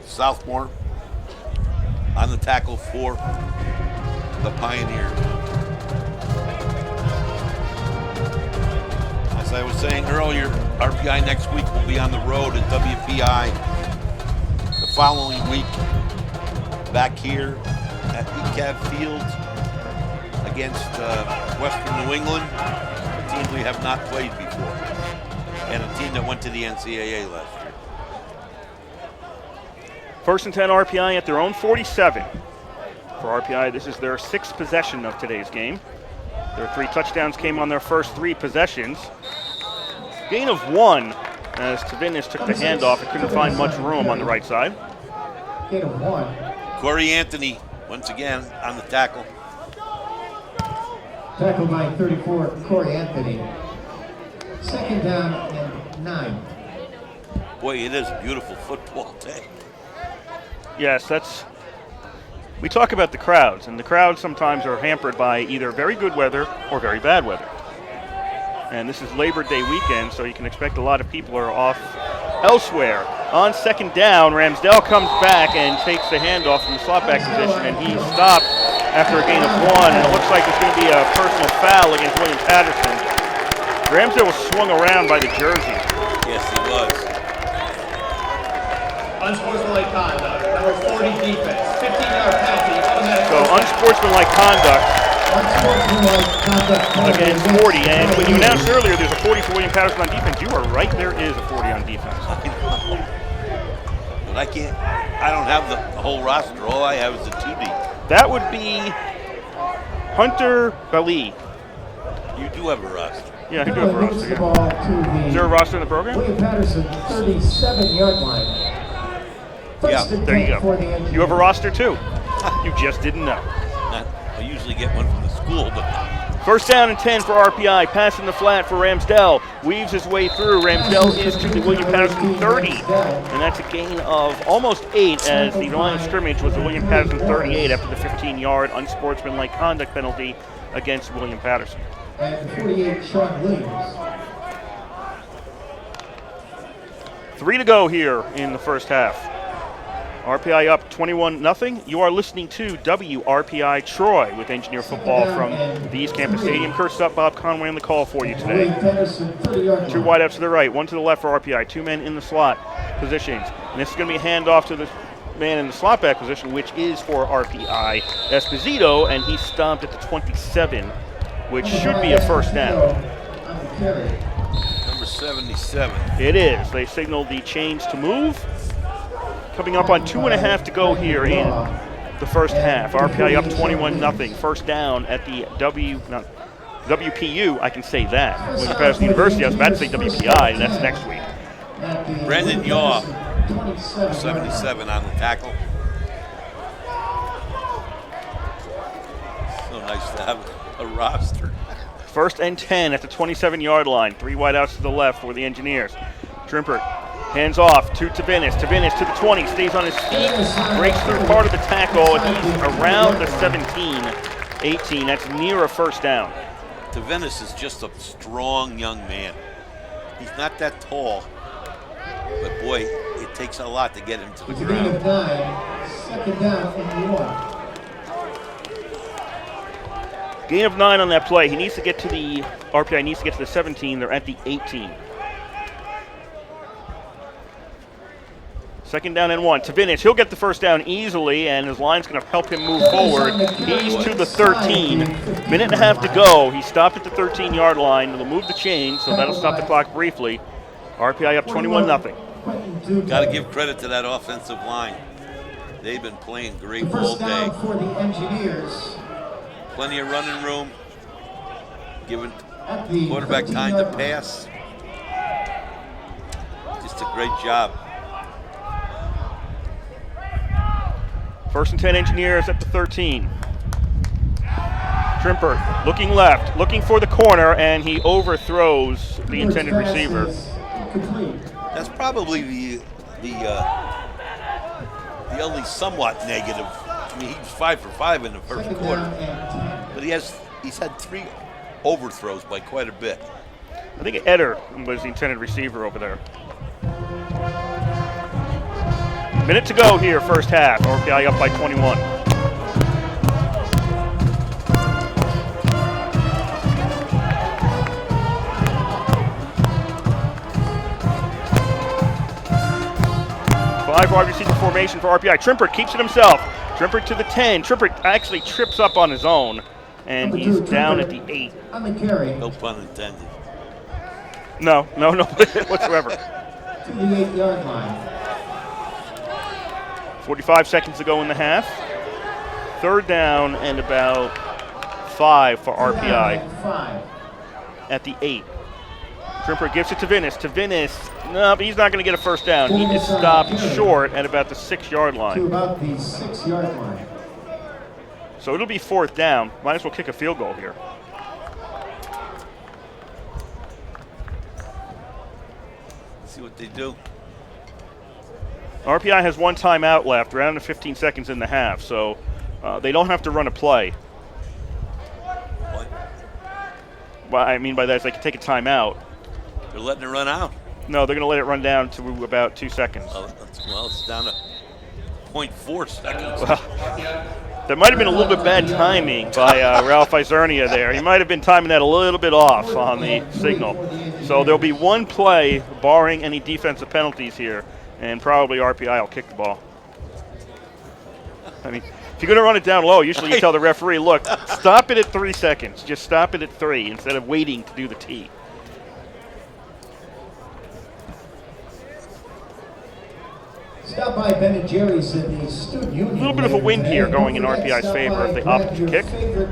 sophomore, on the tackle for the Pioneers. As I was saying earlier, RPI next week will be on the road at WPI. The following week, back here at ECAV Field against Western New England, a team we have not played before, and a team that went to the NCAA last year. First and 10 RPI at their own 47. For RPI, this is their 6th possession of today's game. Their 3 touchdowns came on their first 3 possessions. Gain of 1 as Tavinis took the handoff and couldn't find much room on the right side. Gain of 1. Corey Anthony, once again, on the tackle. Tackled by 34, Corey Anthony. 2nd down and 9. Boy, it is a beautiful football day. Yes, we talk about the crowds, and the crowds sometimes are hampered by either very good weather or very bad weather. And this is Labor Day weekend, so you can expect a lot of people are off elsewhere. On 2nd down, Ramsdell comes back and takes the handoff from the slot back position, and he's stopped after a gain of 1, and it looks like there's going to be a personal foul against William Paterson. Ramsdell was swung around by the jersey. Yes, he was. Unsportsmanlike conduct, number 40 defense, 15-yard penalty, automatic. So unsportsmanlike conduct Unsportsmanlike conduct against 40, and when you announced earlier there's a 40 for William Paterson on defense, you are right, there is a 40 on defense. I know. But I don't have the whole roster. All I have is the 2D. That would be Hunter Bali. You do have a roster. Yeah, I do have a roster. Yeah. Is there a roster in the program? William Paterson, 37-yard line. Yeah, there you go. You have a roster too. You just didn't know. I usually get one from the school, but First down and 10 for RPI. Passing the flat for Ramsdell. Weaves his way through. Ramsdell is to the William Paterson 30. And that's a gain of almost 8 as the line of scrimmage was the William Paterson 38 after the 15-yard unsportsmanlike conduct penalty against William Paterson. And 48, Sean Williams. 3 to go here in the first half. RPI up 21-0. You are listening to WRPI Troy with Engineer Football from the East Campus Stadium. Cursed up, Bob Conway on the call for you today. 2 wideouts to the right, 1 to the left for RPI. 2 men in the slot positions. And this is going to be a handoff to the man in the slot back position, which is for RPI Esposito, and he stopped at the 27, which should be a first down. number 77. It is. They signaled the chains to move. Coming up on 2.5 to go here in the first half. RPI up 21-0. First down at the WPU. I can say that. William Paterson University. I was about to say WPI, and that's next week. Brendan Yaw, 77 on the tackle. So nice to have a roster. First and 10 at the 27-yard line. 3 wideouts to the left for the Engineers. Trimpert hands off to Tavinis. Tavinis to the 20, stays on his feet, breaks through part of the tackle, and he's around the 17, 18. That's near a first down. Tavinis is just a strong young man. He's not that tall, but boy, it takes a lot to get him to the ground. 2nd down and 1. Gain of 9 on that play. He needs to get to the RPI needs to get to the 17. They're at the 18. Second down and 1. Tavinish, he'll get the first down easily, and his line's going to help him move forward. He's to the 13. Minute and a half to go. He stopped at the 13-yard line. They'll move the chain, so that'll stop the clock briefly. RPI up 21-0. Got to give credit to that offensive line. They've been playing great all day. For the Engineers. Plenty of running room. Giving quarterback time to pass. Just a great job. First and 10 Engineers at the 13. Trimper looking left, looking for the corner, and he overthrows the intended receiver. That's probably the only somewhat negative. I mean, he was 5 for 5 in the first quarter, but he's had 3 overthrows by quite a bit. I think Eder was the intended receiver over there. Minute to go here, first half. RPI up by 21. Five wide receiver formation for RPI. Trimper keeps it himself. Trimper to the 10. Trimper actually trips up on his own, and he's down at the 8. On the carry. No pun intended. No whatsoever. To the 8-yard line. 45 seconds to go in the half. Third down and about 5 for RPI. 5. At the 8. Trimper gives it to Vinnis. No, but he's not going to get a first down. He just stopped short at about the 6-yard To line. about the 6-yard line. So it'll be fourth down. Might as well kick a field goal here. See what they do. RPI has 1 timeout left, around the 15 seconds in the half, so they don't have to run a play. What? What I mean by that is they can take a timeout. They're letting it run out. No, they're going to let it run down to about 2 seconds. Well, it's down to 0.4 seconds. Well, there might have been a little bit bad timing by Ralph Izernia there. He might have been timing that a little bit off on the signal. So there'll be 1 play, barring any defensive penalties here, and probably RPI will kick the ball. I mean, if you're going to run it down low, usually you tell the referee, look, stop it at 3 seconds. Just stop it at 3 instead of waiting to do the T. Stop by Ben & Jerry's in the Student Union. A little bit of a wind here going in RPI's favor if they opt to kick.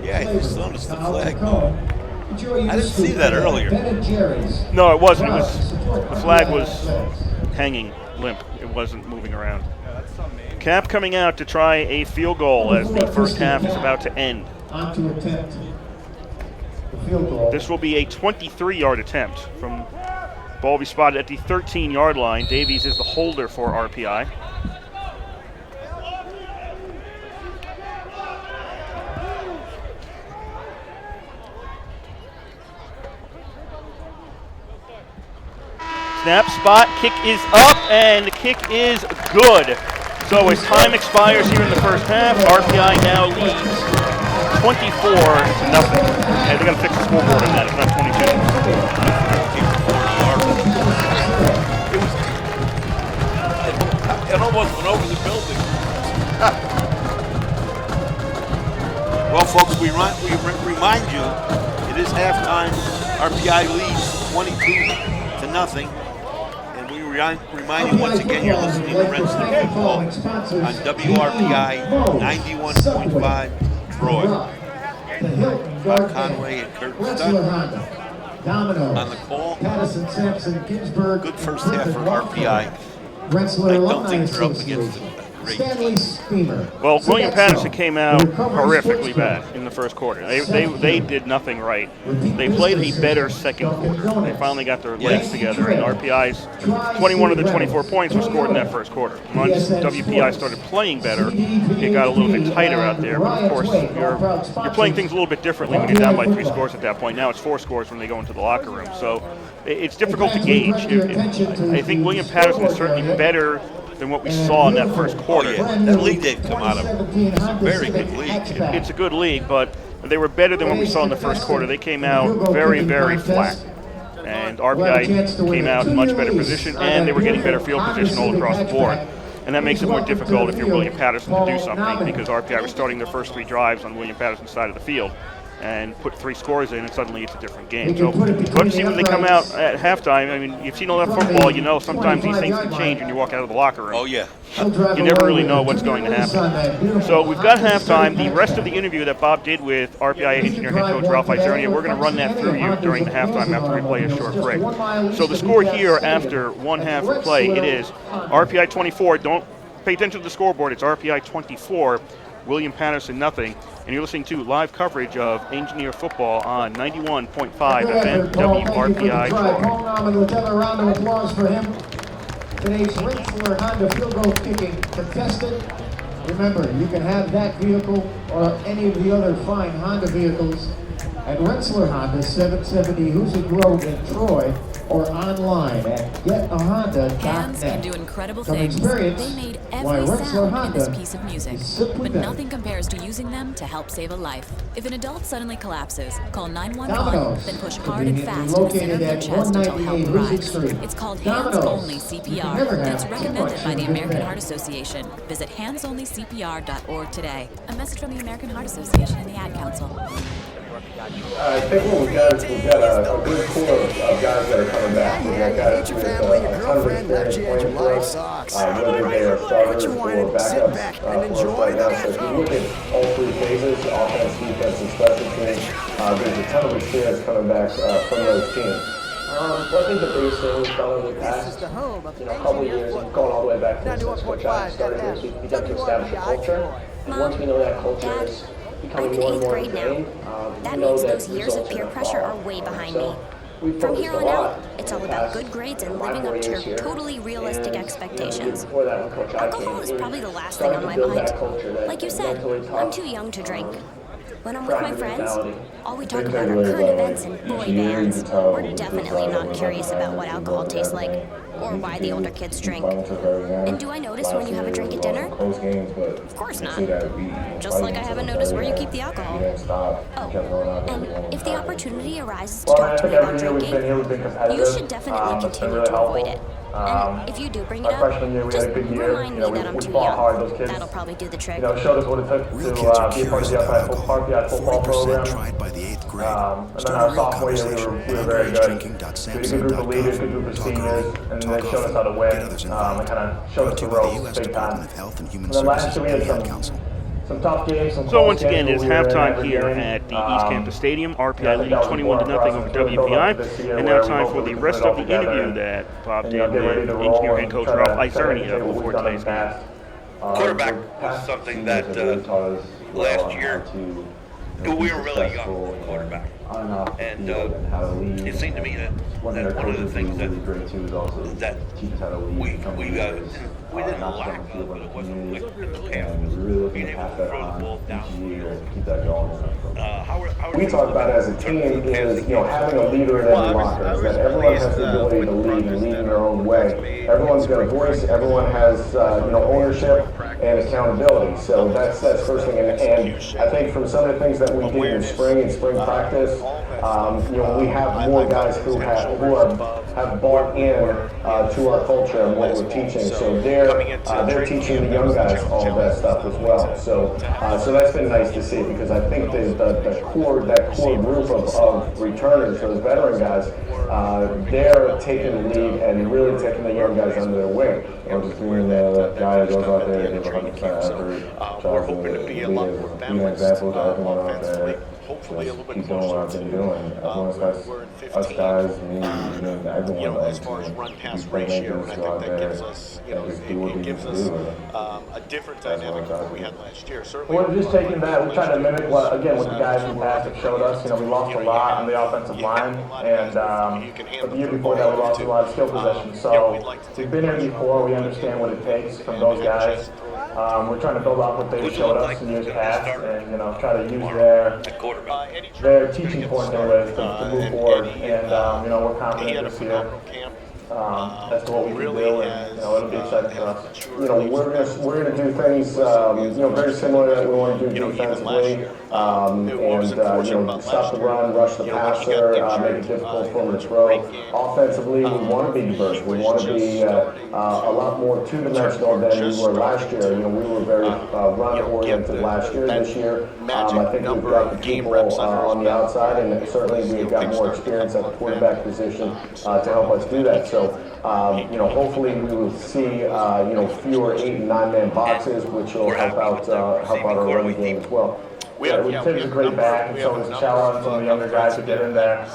Yeah, he just noticed the flag. I didn't see that earlier. Ben & Jerry's. No, it wasn't. The flag was hanging limp. It wasn't moving around. Cap coming out to try a field goal as the first half is about to end. On to attempt the field goal. This will be a 23-yard attempt from ball be spotted at the 13-yard line. Davies is the holder for RPI. Snap, spot, kick is up, and the kick is good. So as time expires here in the first half, RPI now leads 24-0. And they're going to fix the scoreboard on that. It's not 22. It almost went over the building. Well, folks, we remind you, it is halftime. RPI leads 22-0. And we remind you once again, you're listening to Red Stick Football on WRPI 91.5 Troy. Bob Conway and Kurt Studd on the call. Paterson, Sampson, Ginsburg. Good first half for RPI. I don't think they're up against a great team. Well, William Paterson came out horrifically bad in the first quarter. They did nothing right. They played a better second quarter. They finally got their legs together, and RPI's 21 of the 24 points were scored in that first quarter. Once WPI started playing better, it got a little bit tighter out there. But of course, you're playing things a little bit differently when you're down by 3 scores at that point. Now it's 4 scores when they go into the locker room. So it's difficult to gauge. I think William Paterson is certainly better than what we saw in that first quarter. Oh, yeah. That league they've come out of is a very good league. It's a good league, but they were better than what we saw in the first quarter. They came out very, very flat. And RPI came out in much better position, and they were getting better field position all across the board. And that makes it more difficult if you're William Paterson to do something, because RPI was starting their first 3 drives on William Paterson's side of the field and put 3 scores in, and suddenly it's a different game. So let's see when they come out at halftime. I mean, you've seen all that football, you know sometimes these things can change when you walk out of the locker room. Oh, yeah. You never really know what's going to happen. So we've got halftime. The rest of the interview that Bob did with RPI engineer head coach Ralph Izernia, we're going to run that through you during the halftime after we play a short break. So the score here after 1 half of play, it is RPI 24. Don't pay attention to the scoreboard. It's RPI 24, William Paterson nothing. And you're listening to live coverage of Engineer football on 91.5 FM WRPI Troy. With another round of applause for him. Today's Rensselaer Honda field goal kicking contestant. Remember, you can have that vehicle or any of the other fine Honda vehicles at Rensselaer Honda, 770 Hoosick Road in Troy, or online at getahonda.net. Hands can do incredible Come things. experience They made why every Rensselaer sound in this Honda piece of music, is simply but better. nothing compares to using them to help save a life. If an adult suddenly collapses, call 911, Domino's, then push hard and conveniently fast in the center of located their at chest until help 198 Hoosick arrives. Street. It's called Domino's. hands-only You can CPR, never and it's have too recommended much by in the your American bag. Heart Association. Visit handsonlycpr.org today. A message from the American Heart Association and the Ad Council. I think what we've got is we've got a good core of guys that are coming back. We've got guys with a ton of experience playing for us, whether they are starters or backups for us right now. So if you look at all 3 phases, offense, defense, and special teams, there's a ton of experience coming back from those teams. Well, I think the biggest thing we've done over the past, couple of years, and going all the way back to since Coach I started here, is we've begun to establish a culture. And once we know that culture is becoming more and more ingrained, That means those years of peer pressure are way behind me. From here on out, it's all about good grades and living up to your totally realistic expectations. Alcohol is probably the last thing on my mind. Like you said, I'm too young to drink. When I'm with my friends, all we talk about are current events and boy bands. We're definitely not curious about what alcohol tastes like, or why the older kids drink. And do I notice when you have a drink at dinner? Of course not. Just like I haven't noticed where you keep the alcohol. Oh, and if the opportunity arises to talk to me about drinking, you should definitely continue to avoid it. And if you do bring it up, just remind me that I'm too young. That'll probably do the trick. Showed us what it took to be a part of the RPI football program. Tried by the 8th grade. And then our sophomore year, we were very good. We had a good group of leaders, good group of seniors, and they showed us how to win. They kind of showed us the ropes big time. And then last year we had some tough games. So once again, it is halftime here at the East Campus Stadium. RPI leading 21-0 over WPI. And now time for the rest of the interview that Bob did with engineer head coach Ralph Izernia before today's game. Quarterback was something that last year we were really young with quarterback. And it seemed to me that one of the things that we didn't lack of, but it wasn't like in the past, was being able to throw the ball down. We talk about it as a team is, having a leader in every locker, is that everyone has the ability to lead and lead in their own way. Everyone's got a voice, everyone has, ownership and accountability. So that's first thing. And I think from some of the things that we did in spring practice, we have more guys who have bought in to our culture and what we're teaching. So they're teaching the young guys all of that stuff as well. So that's been nice to see, because I think that core group of returners, those veteran guys, they're taking the lead and really taking the young guys under their wing. Just being the guy that goes out there and gives 100% effort. We're hoping to be a lot more balanced offensively. Hopefully a little bit closer to where we're in 15. As far as run-pass ratio, and I think that gives us, it gives us a different dynamic than what we had last year. Certainly, we're just taking that. We're trying to mimic what the guys in the past have showed us. We lost a lot on the offensive line, and but the year before that we lost a lot of skill possession. So we've been here before. We understand what it takes from those guys. We're trying to build off what they've showed us in years past, and try to use their teaching point there to move forward. And we're confident this year. as to what we can do, and it'll be exciting for us. We're gonna do things very similar that we want to do defensively, and stop the run, rush the passer, make it difficult for him to throw. Offensively, we want to be diverse. We want to be a lot more two-dimensional than we were last year. We were very run-oriented last year. This year, I think we've got the people on the outside, and certainly we've got more experience at the quarterback position to help us do that. So, hopefully we will see, fewer 8- and 9-man boxes, which will help out our running game as well. Yeah, Tim's a great back, and so is Chella and some of the younger guys who get in there.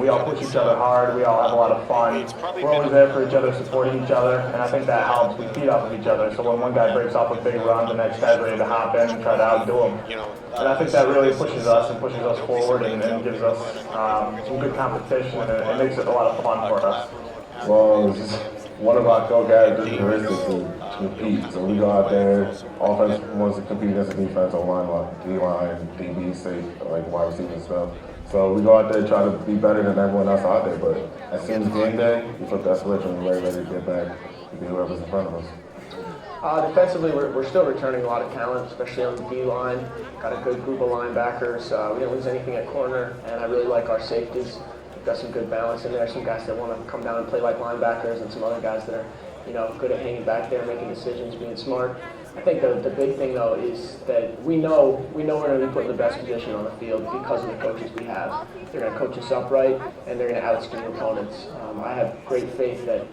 We all push each other hard. We all have a lot of fun. We're always there for each other, supporting each other, and I think that helps. We feed off of each other. So when one guy breaks off a big run, the next guy's ready to hop in and try to outdo him. And I think that really pushes us forward and gives us some good competition, and it makes it a lot of fun for us. Well, it's just one of our core characteristics to compete. So we go out there, offense wants to compete against the defense, O-line, D-line, DB, say, like wide receiver and stuff. So we go out there, try to be better than everyone else out there, but as soon as game day, we flip that switch and we're ready to get back to be whoever's in front of us. Defensively, we're still returning a lot of talent, especially on the D-line. Got a good group of linebackers. We didn't lose anything at corner, and I really like our safeties. We've got some good balance in there. Some guys that want to come down and play like linebackers, and some other guys that are, good at hanging back there, making decisions, being smart. I think the big thing though is that we know we're going to be put in the best position on the field because of the coaches we have. They're going to coach us upright, and they're going to out-scheme opponents. I have great faith that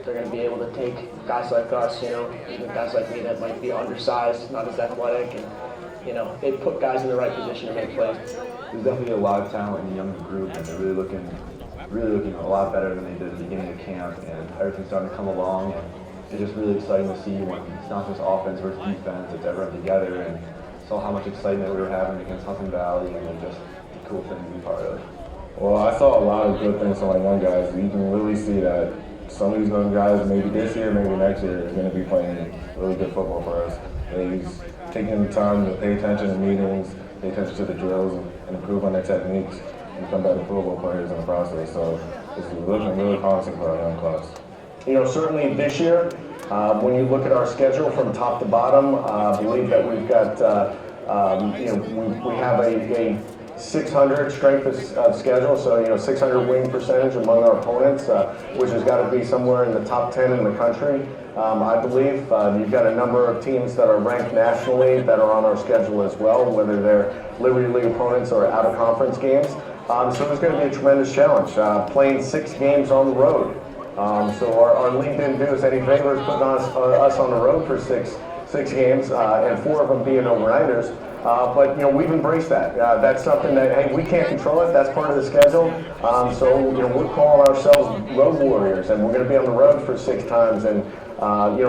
they're going to be able to take guys like us, even guys like me that might be undersized, not as athletic, and they put guys in the right position to make plays. There's definitely a lot of talent in the younger group, and they're really looking a lot better than they did at the beginning of camp, and everything's starting to come along. And it's just really exciting to see when it's not just offense versus defense, it's everyone together, and saw how much excitement we were having against Hudson Valley, and it's just a cool thing to be part of. Well, I saw a lot of good things from my young guys. You can really see that some of these young guys, maybe this year, maybe next year, is going to be playing really good football for us. He's taking the time to pay attention to meetings, pay attention to the drills, and improve on their techniques, and become better football players in the process. So it's looking really promising for our young class. Certainly this year, when you look at our schedule from top to bottom, I believe that we've got, we have a 600 strength of schedule, so 600 win percentage among our opponents, which has got to be somewhere in the top 10 in the country. I believe you've got a number of teams that are ranked nationally that are on our schedule as well, whether they're Liberty League opponents or out-of-conference games. So there's going to be a tremendous challenge, playing 6 games on the road. So our league didn't do us any favors putting us on the road for six games, and 4 of them being overnighters. But we've embraced that. That's something that, hey, we can't control it. That's part of the schedule. So we're calling ourselves road warriors, and we're going to be on the road for 6 times, and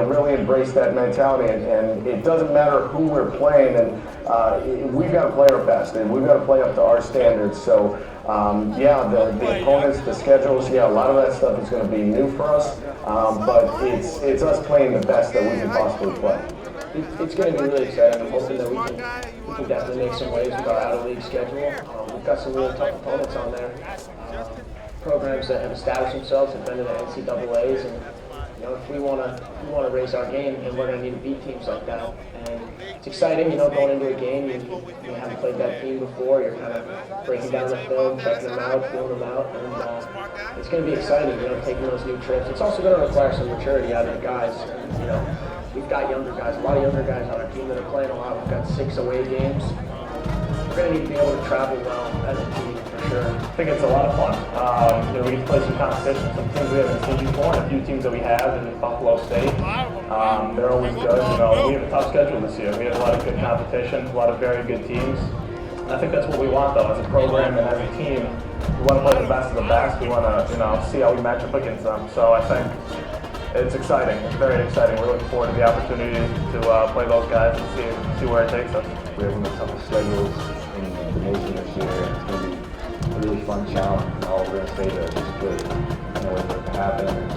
really embrace that mentality. And it doesn't matter who we're playing, and we've got to play our best, and we've got to play up to our standards. So the opponents, the schedules, a lot of that stuff is going to be new for us. But it's us playing the best that we can possibly play. It's going to be really exciting. I'm hoping that we can definitely make some waves with our out-of-league schedule. We've got some really tough opponents on there. Programs that have established themselves, have been to the NCAAs, and if we want to raise our game, and we're going to need to beat teams like that. And it's exciting, going into a game, you haven't played that team before. You're kind of breaking down the film, checking them out, feeling them out, and it's going to be exciting, taking those new trips. It's also going to require some maturity out of the guys. We've got younger guys, a lot of younger guys on our team that are playing a lot. We've got 6 away games. We're going to need to be able to travel well as a team, for sure. I think it's a lot of fun. We get to play some competition, some teams we haven't seen before, and a few teams that we have in Buffalo State. They're always good. We have a tough schedule this year. We have a lot of good competition, a lot of very good teams. And I think that's what we want, though, as a program and as a team. We want to play the best of the best. We want to, see how we match up against them. So I think it's exciting. It's very exciting. We're looking forward to the opportunity to play those guys and see where it takes us. We have one of the toughest schedules in the nation this year, and it's going to be a really fun challenge. And all we're going to say that it's good. Can't wait for it to happen, and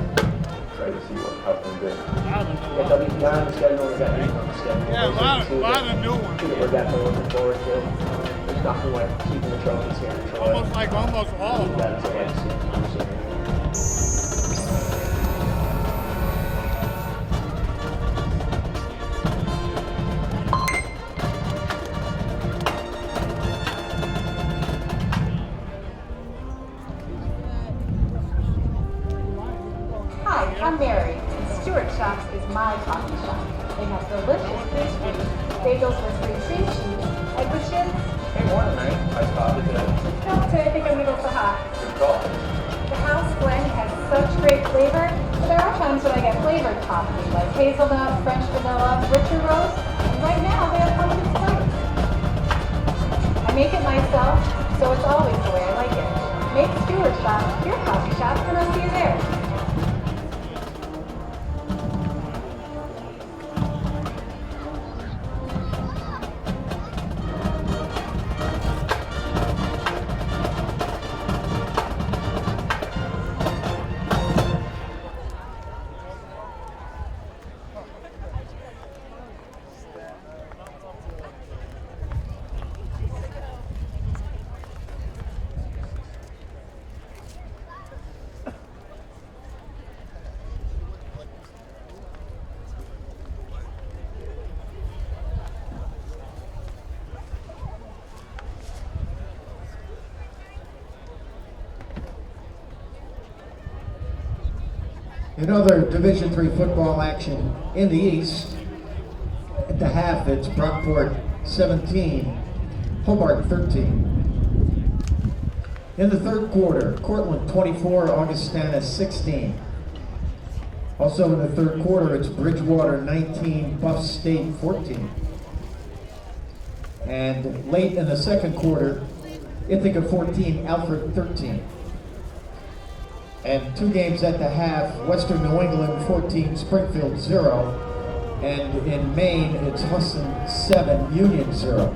excited to see how it's going to be. We got WPI on the schedule, we got Newton on the schedule. Yeah, a lot of new ones. Two that we're definitely looking forward to. There's nothing like keeping the trophies here in Troy. Almost all of them. That's a legacy. is my coffee shop. They have delicious pastries, bagels with free cream cheese, egg with chips. Hey, morning, man. Nice coffee today. No, today I think I'm gonna go for hot. Good call. The house blend has such great flavor, but there are times when I get flavored coffee, like hazelnut, French vanilla, richer roast, and right now they have pumpkin spice. I make it myself, so it's always the way I like it. Make Stewart Shop your coffee shop, and I'll see you there. In other Division III football action in the East, at the half it's Brockport 17, Hobart 13. In the third quarter, Cortland 24, Augustana 16. Also in the third quarter, it's Bridgewater 19, Buff State 14. And late in the second quarter, Ithaca 14, Alfred 13. And two games at the half, Western New England 14, Springfield 0. And in Maine, it's Husson 7, Union 0.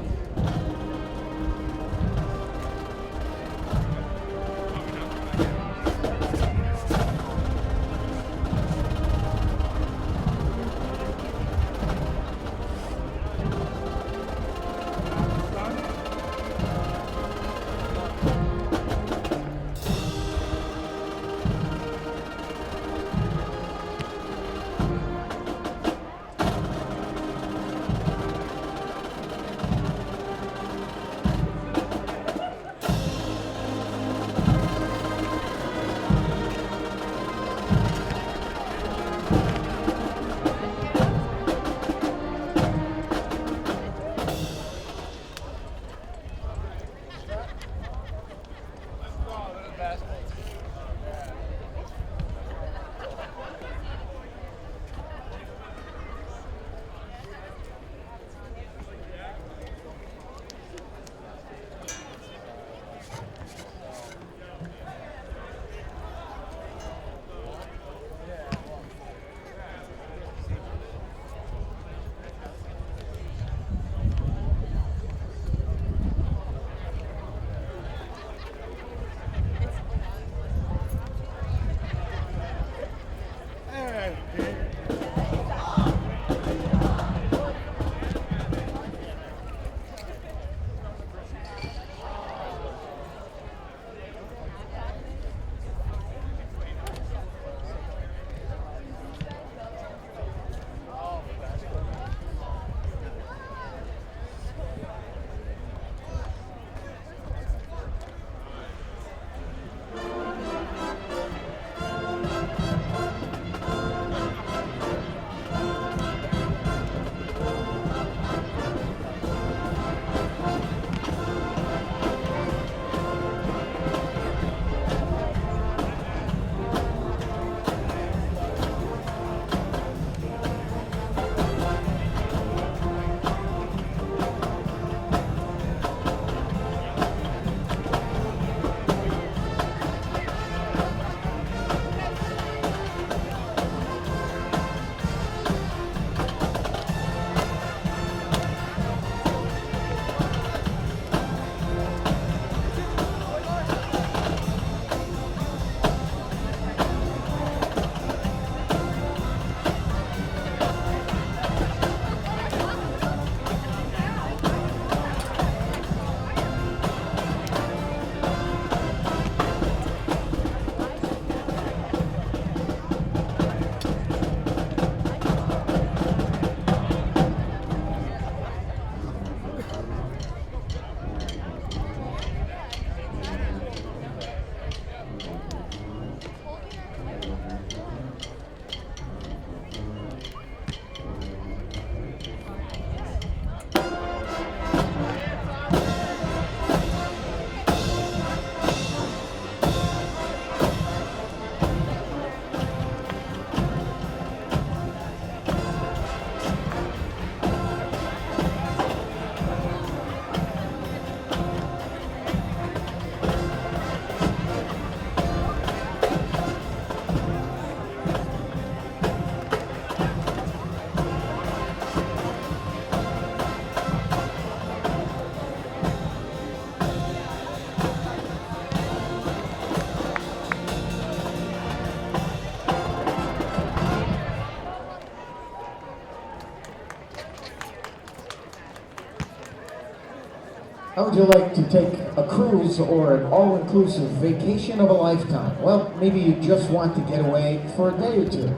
How would you like to take a cruise or an all-inclusive vacation of a lifetime? Well, maybe you just want to get away for a day or two.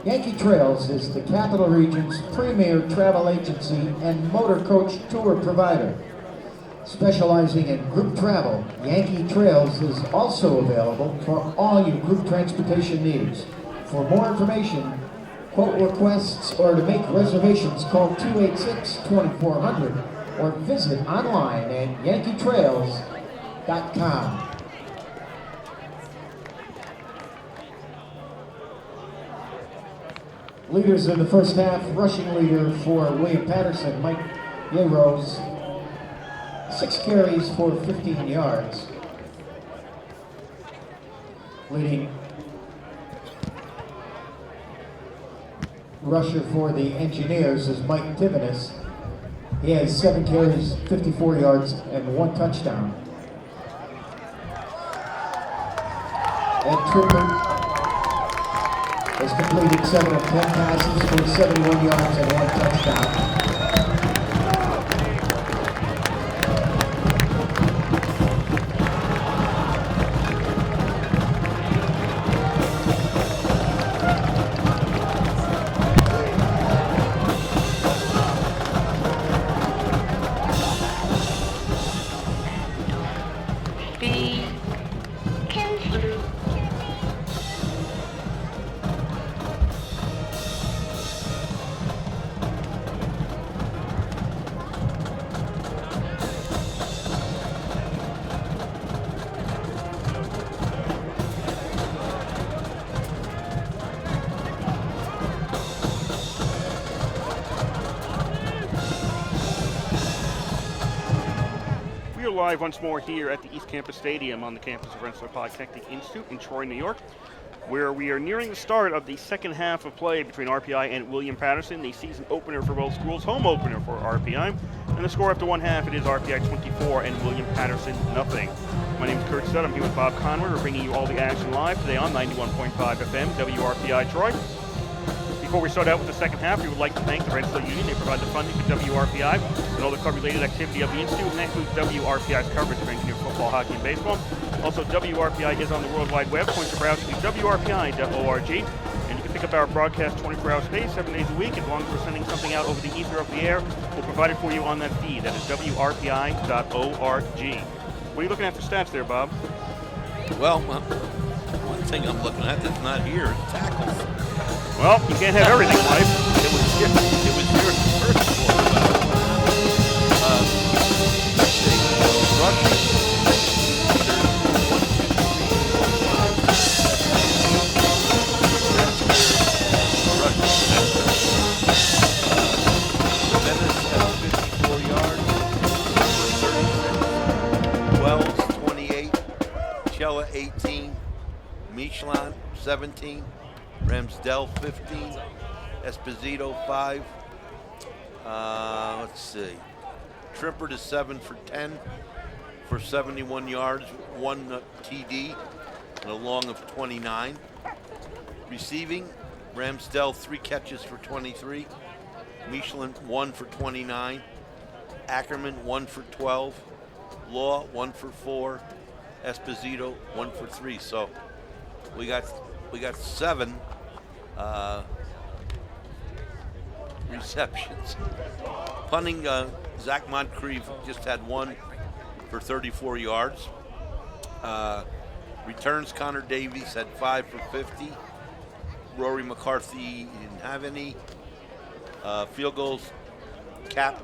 Yankee Trails is the Capital Region's premier travel agency and motor coach tour provider. Specializing in group travel, Yankee Trails is also available for all your group transportation needs. For more information, quote requests, or to make reservations, call 286-2400 or visit online at yankeetrails.com. Leaders in the first half, rushing leader for William Paterson, Mike Yearose, 6 carries for 15 yards. Leading rusher for the Engineers is Mike Tivenis. He has 7 carries, 54 yards, and 1 touchdown. And Tripper has completed 7 of 10 passes for 71 yards and 1 touchdown. Live once more here at the East Campus Stadium on the campus of Rensselaer Polytechnic Institute in Troy, New York, where we are nearing the start of the second half of play between RPI and William Paterson, the season opener for both schools, home opener for RPI. And the score after one half, it is RPI 24 and William Paterson nothing. My name is Kurt Studd. I'm here with Bob Conway. We're bringing you all the action live today on 91.5 FM, WRPI Troy. Before we start out with the second half, we would like to thank the Rensselaer Union. They provide the funding for WRPI and all the club-related activity of the Institute, and that includes WRPI's coverage of engineer football, hockey, and baseball. Also, WRPI is on the World Wide Web. Point your browser to WRPI.org, and you can pick up our broadcast 24 hours a day, 7 days a week. As long as we're sending something out over the ether of the air, we'll provide it for you on that feed. That is WRPI.org. What are you looking at for stats there, Bob? Well, one thing I'm looking at that's not here is tackles. Well, you can't have everything in life. It was here in the first quarter. Let's see. Rushing. Dennis has 54 yards. 36. Wells, 28. Chella, 18. Michelin, 17. Ramsdell 15, Esposito 5. Let's see. Trippert is 7 for 10 for 71 yards, 1 TD, and a long of 29. Receiving, Ramsdell 3 catches for 23. Michelin 1 for 29. Ackerman 1 for 12. Law 1 for 4. Esposito 1 for 3. So we got 7 receptions. Punting, Zach Moncrief just had 1 for 34 yards. Returns, Connor Davies had 5 for 50. Rory McCarthy didn't have any. Field goals, Cap,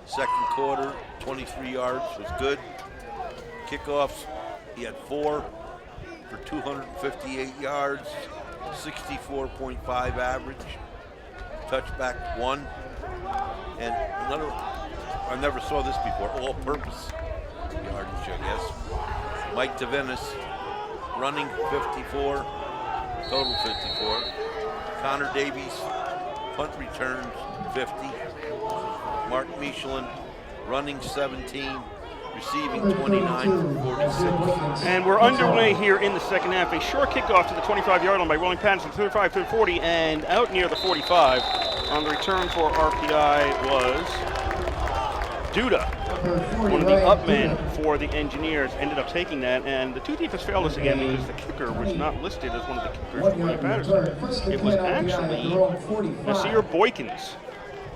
second quarter, 23 yards, was good. Kickoffs, he had 4 for 258 yards. 64.5 average, touchback 1, and another, I never saw this before, all-purpose yardage, I guess. Mike Devenis, running 54, total 54. Connor Davies, punt returns 50. Mark Michelin, running 17, receiving 29 for 46. And we're underway here in the second half. A short kickoff to the 25-yard line by William Paterson, 35 to the 40, and out near the 45. On the return for RPI was Duda, one of the upmen for the Engineers, ended up taking that, and the two deepest failed us again because the kicker was not listed as one of the kickers for William Paterson. It was actually Nasir Boykins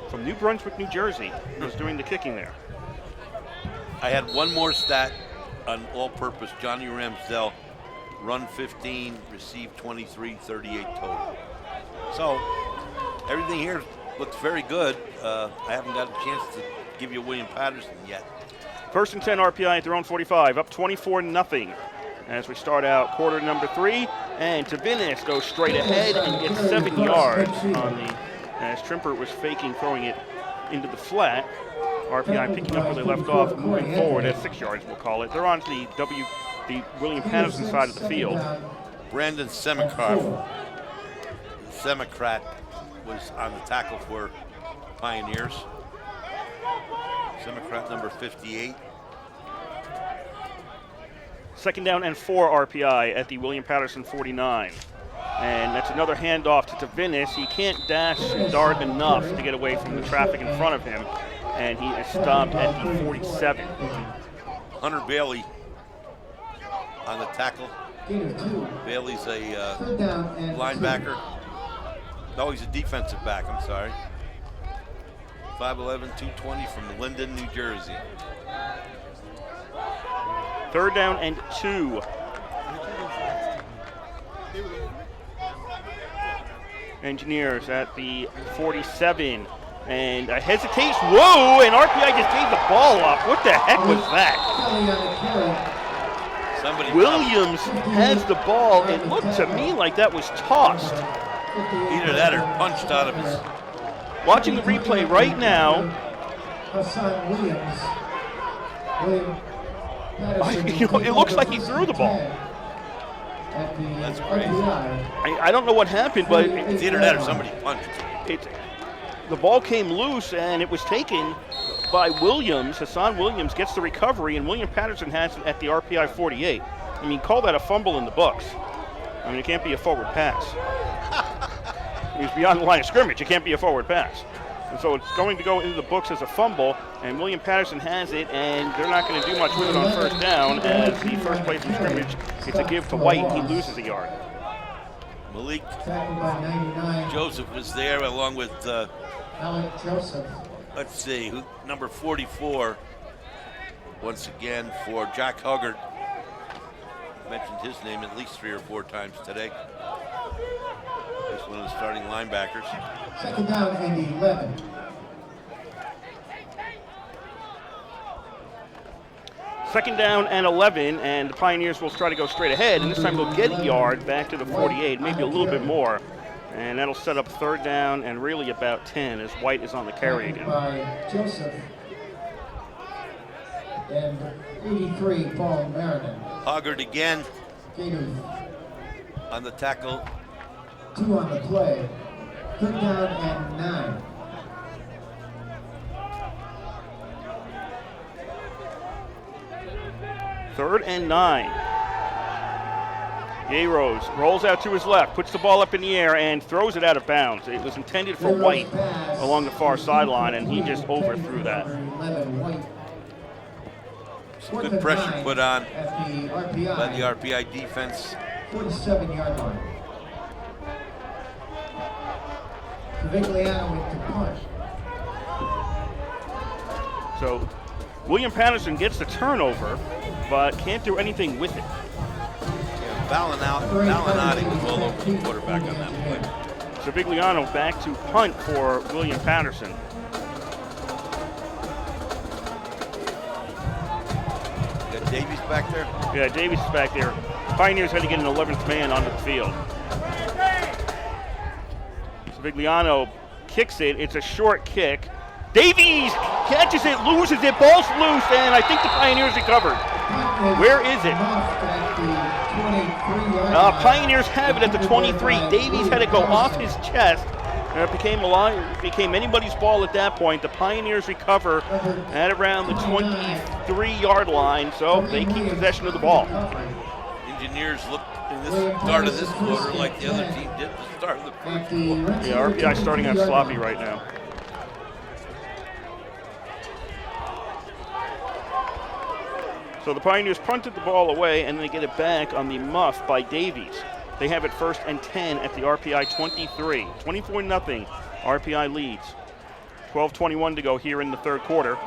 from New Brunswick, New Jersey, who was doing the kicking there. I had one more stat on all-purpose. Johnny Ramsdell, run 15, received 23, 38 total. So everything here looks very good. I haven't got a chance to give you William Paterson yet. First and 10 RPI at their own 45, up 24-0 as we start out quarter number 3. And Tavinis goes straight ahead and gets 7 yards on the, as Trimper was faking throwing it into the flat. RPI picking up where they left off, moving forward at 6 yards, we'll call it. They're on to the William Paterson side of the field. Brandon Semikrat was on the tackle for Pioneers. Semikrat number 58. Second down and 4 RPI at the William Paterson 49. And that's another handoff to Tavinis. He can't dash and dart enough to get away from the traffic in front of him. And he is stopped at the 47. Hunter Bailey on the tackle. Bailey's a linebacker. No, he's a defensive back, I'm sorry. 5'11", 220 from Linden, New Jersey. Third down and 2. Engineers at the 47. And a hesitation. Whoa! And RPI just gave the ball up. What the heck was that? Williams has the ball. It looked to me like that was tossed. Either that or punched out of his. Watching the replay right now. It looks like he threw the ball. That's crazy. I don't know what happened, but it's either that or somebody punched. The ball came loose and it was taken by Williams. Hassan Williams gets the recovery, and William Paterson has it at the RPI 48. I mean, call that a fumble in the books. I mean, it can't be a forward pass. He's beyond the line of scrimmage. It can't be a forward pass. And so it's going to go into the books as a fumble, and William Paterson has it, and they're not going to do much with it on first down, as the first play from scrimmage, it's a give to White, and he loses a yard. Malik Joseph was there along with, let's see, number 44, once again for Jack Huggard. Mentioned his name at least 3 or 4 times today. He's one of the starting linebackers. Second down and 11. Second down and 11, and the Pioneers will try to go straight ahead, and this time they'll get a yard back to the 48, maybe a little bit more. And that'll set up third down and really about 10 as White is on the carry again. By Joseph and 83, Paul Meriden. Hoggard again on the tackle. 2 on the play. Third down and 9. Third and 9. Yeros rolls out to his left, puts the ball up in the air, and throws it out of bounds. It was intended for White along the far sideline, and he just overthrew that. Some good pressure put on by the RPI defense. 47-yard line. Vigliano into punt. So William Paterson gets the turnover, but can't do anything with it. Yeah, Valinati was all over the quarterback on that play. So Vigliano back to punt for William Paterson. You got Davies back there? Yeah, Davies is back there. Pioneers had to get an 11th man onto the field. So Vigliano kicks it. It's a short kick. Davies catches it, loses it, ball's loose, and I think the Pioneers recovered. Where is it? Pioneers have it at the 23. Davies had to go off his chest. It became anybody's ball at that point. The Pioneers recover at around the 23-yard line, so they keep possession of the ball. Engineers look in this start of this quarter like the other team did at the start of the first quarter. Yeah, RPI starting out sloppy right now. So the Pioneers punted the ball away, and they get it back on the muff by Davies. They have it 1st and 10 at the RPI 23. 24-0, RPI leads. 12:21 to go here in the third quarter.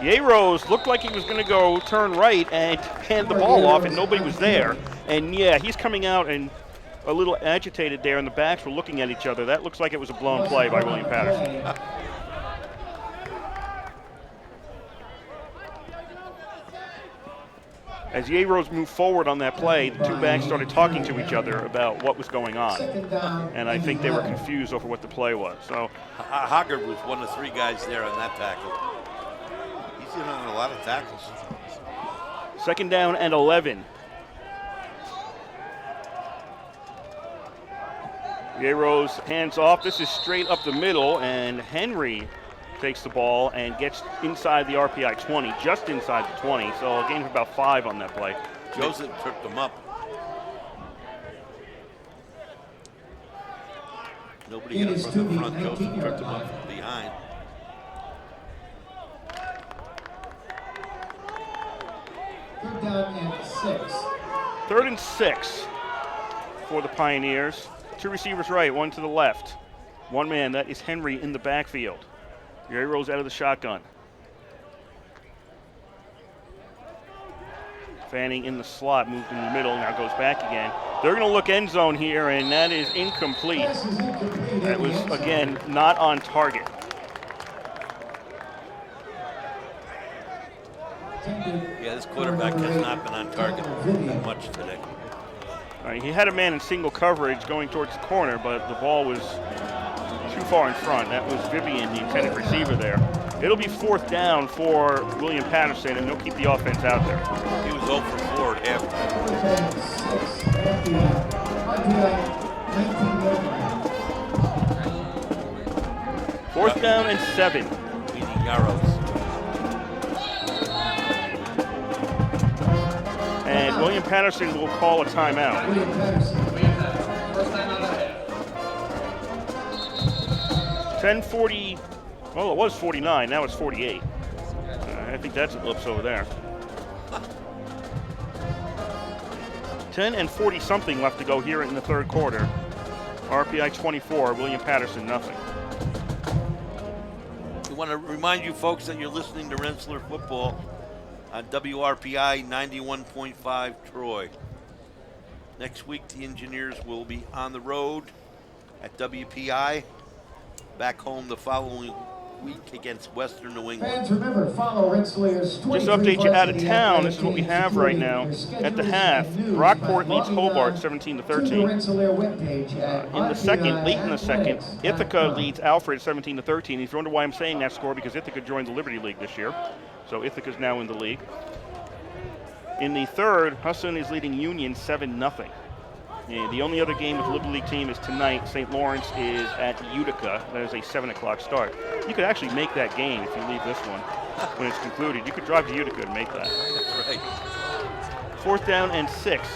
Rose looked like he was going to go turn right and hand the ball off, and nobody was there. And yeah, he's coming out and a little agitated there, and the backs were looking at each other. That looks like it was a blown play by William Paterson. As Rose moved forward on that play, the two backs started talking to each other about what was going on. And I think they were confused over what the play was. So Hoggard was one of 3 guys there on that tackle. He's in on a lot of tackles. 2nd down and 11. Rose hands off. This is straight up the middle, and Henry takes the ball and gets inside the RPI 20, just inside the 20. So a gain of about 5 on that play. Joseph tripped him up. Nobody hit him from the front. Joseph tripped him up from behind. Third down and 6. 3rd and 6 for the Pioneers. 2 receivers right, 1 to the left. 1 man, that is Henry in the backfield. Rose out of the shotgun. Fanning in the slot, moved in the middle, now goes back again. They're going to look end zone here, and that is incomplete. That was, again, not on target. Yeah, this quarterback has not been on target much today. All right, he had a man in single coverage going towards the corner, but the ball was too far in front. That was Vivian, the intended receiver there. It'll be 4th down for William Paterson, and they'll keep the offense out there. He was 0 for 4 at half. 4th down and 7. Meaning Yarrows. And William Paterson will call a timeout. First time out of half. 10:40, well, it was 49, now it's 48. I think that's a glimpse over there. 10 and 40 something left to go here in the third quarter. RPI 24, William Paterson nothing. We want to remind you folks that you're listening to Rensselaer Football on WRPI 91.5 Troy. Next week, the Engineers will be on the road at WPI. Back home the following week against Western New England. Fans, remember, follow Rensselaer's 23 Just to update you out of town, this is what we have right now. At the half, Rockport leads Hobart 17-13. In the second, late in the second, Ithaca leads Alfred 17-13. If you wonder why I'm saying that score, because Ithaca joined the Liberty League this year. So Ithaca's now in the league. In the third, Husson is leading Union 7-0. And the only other game with the Liberty League team is tonight. St. Lawrence is at Utica. That is a 7 o'clock start. You could actually make that game if you leave this one when it's concluded. You could drive to Utica and make that. That's right. 4th down and 6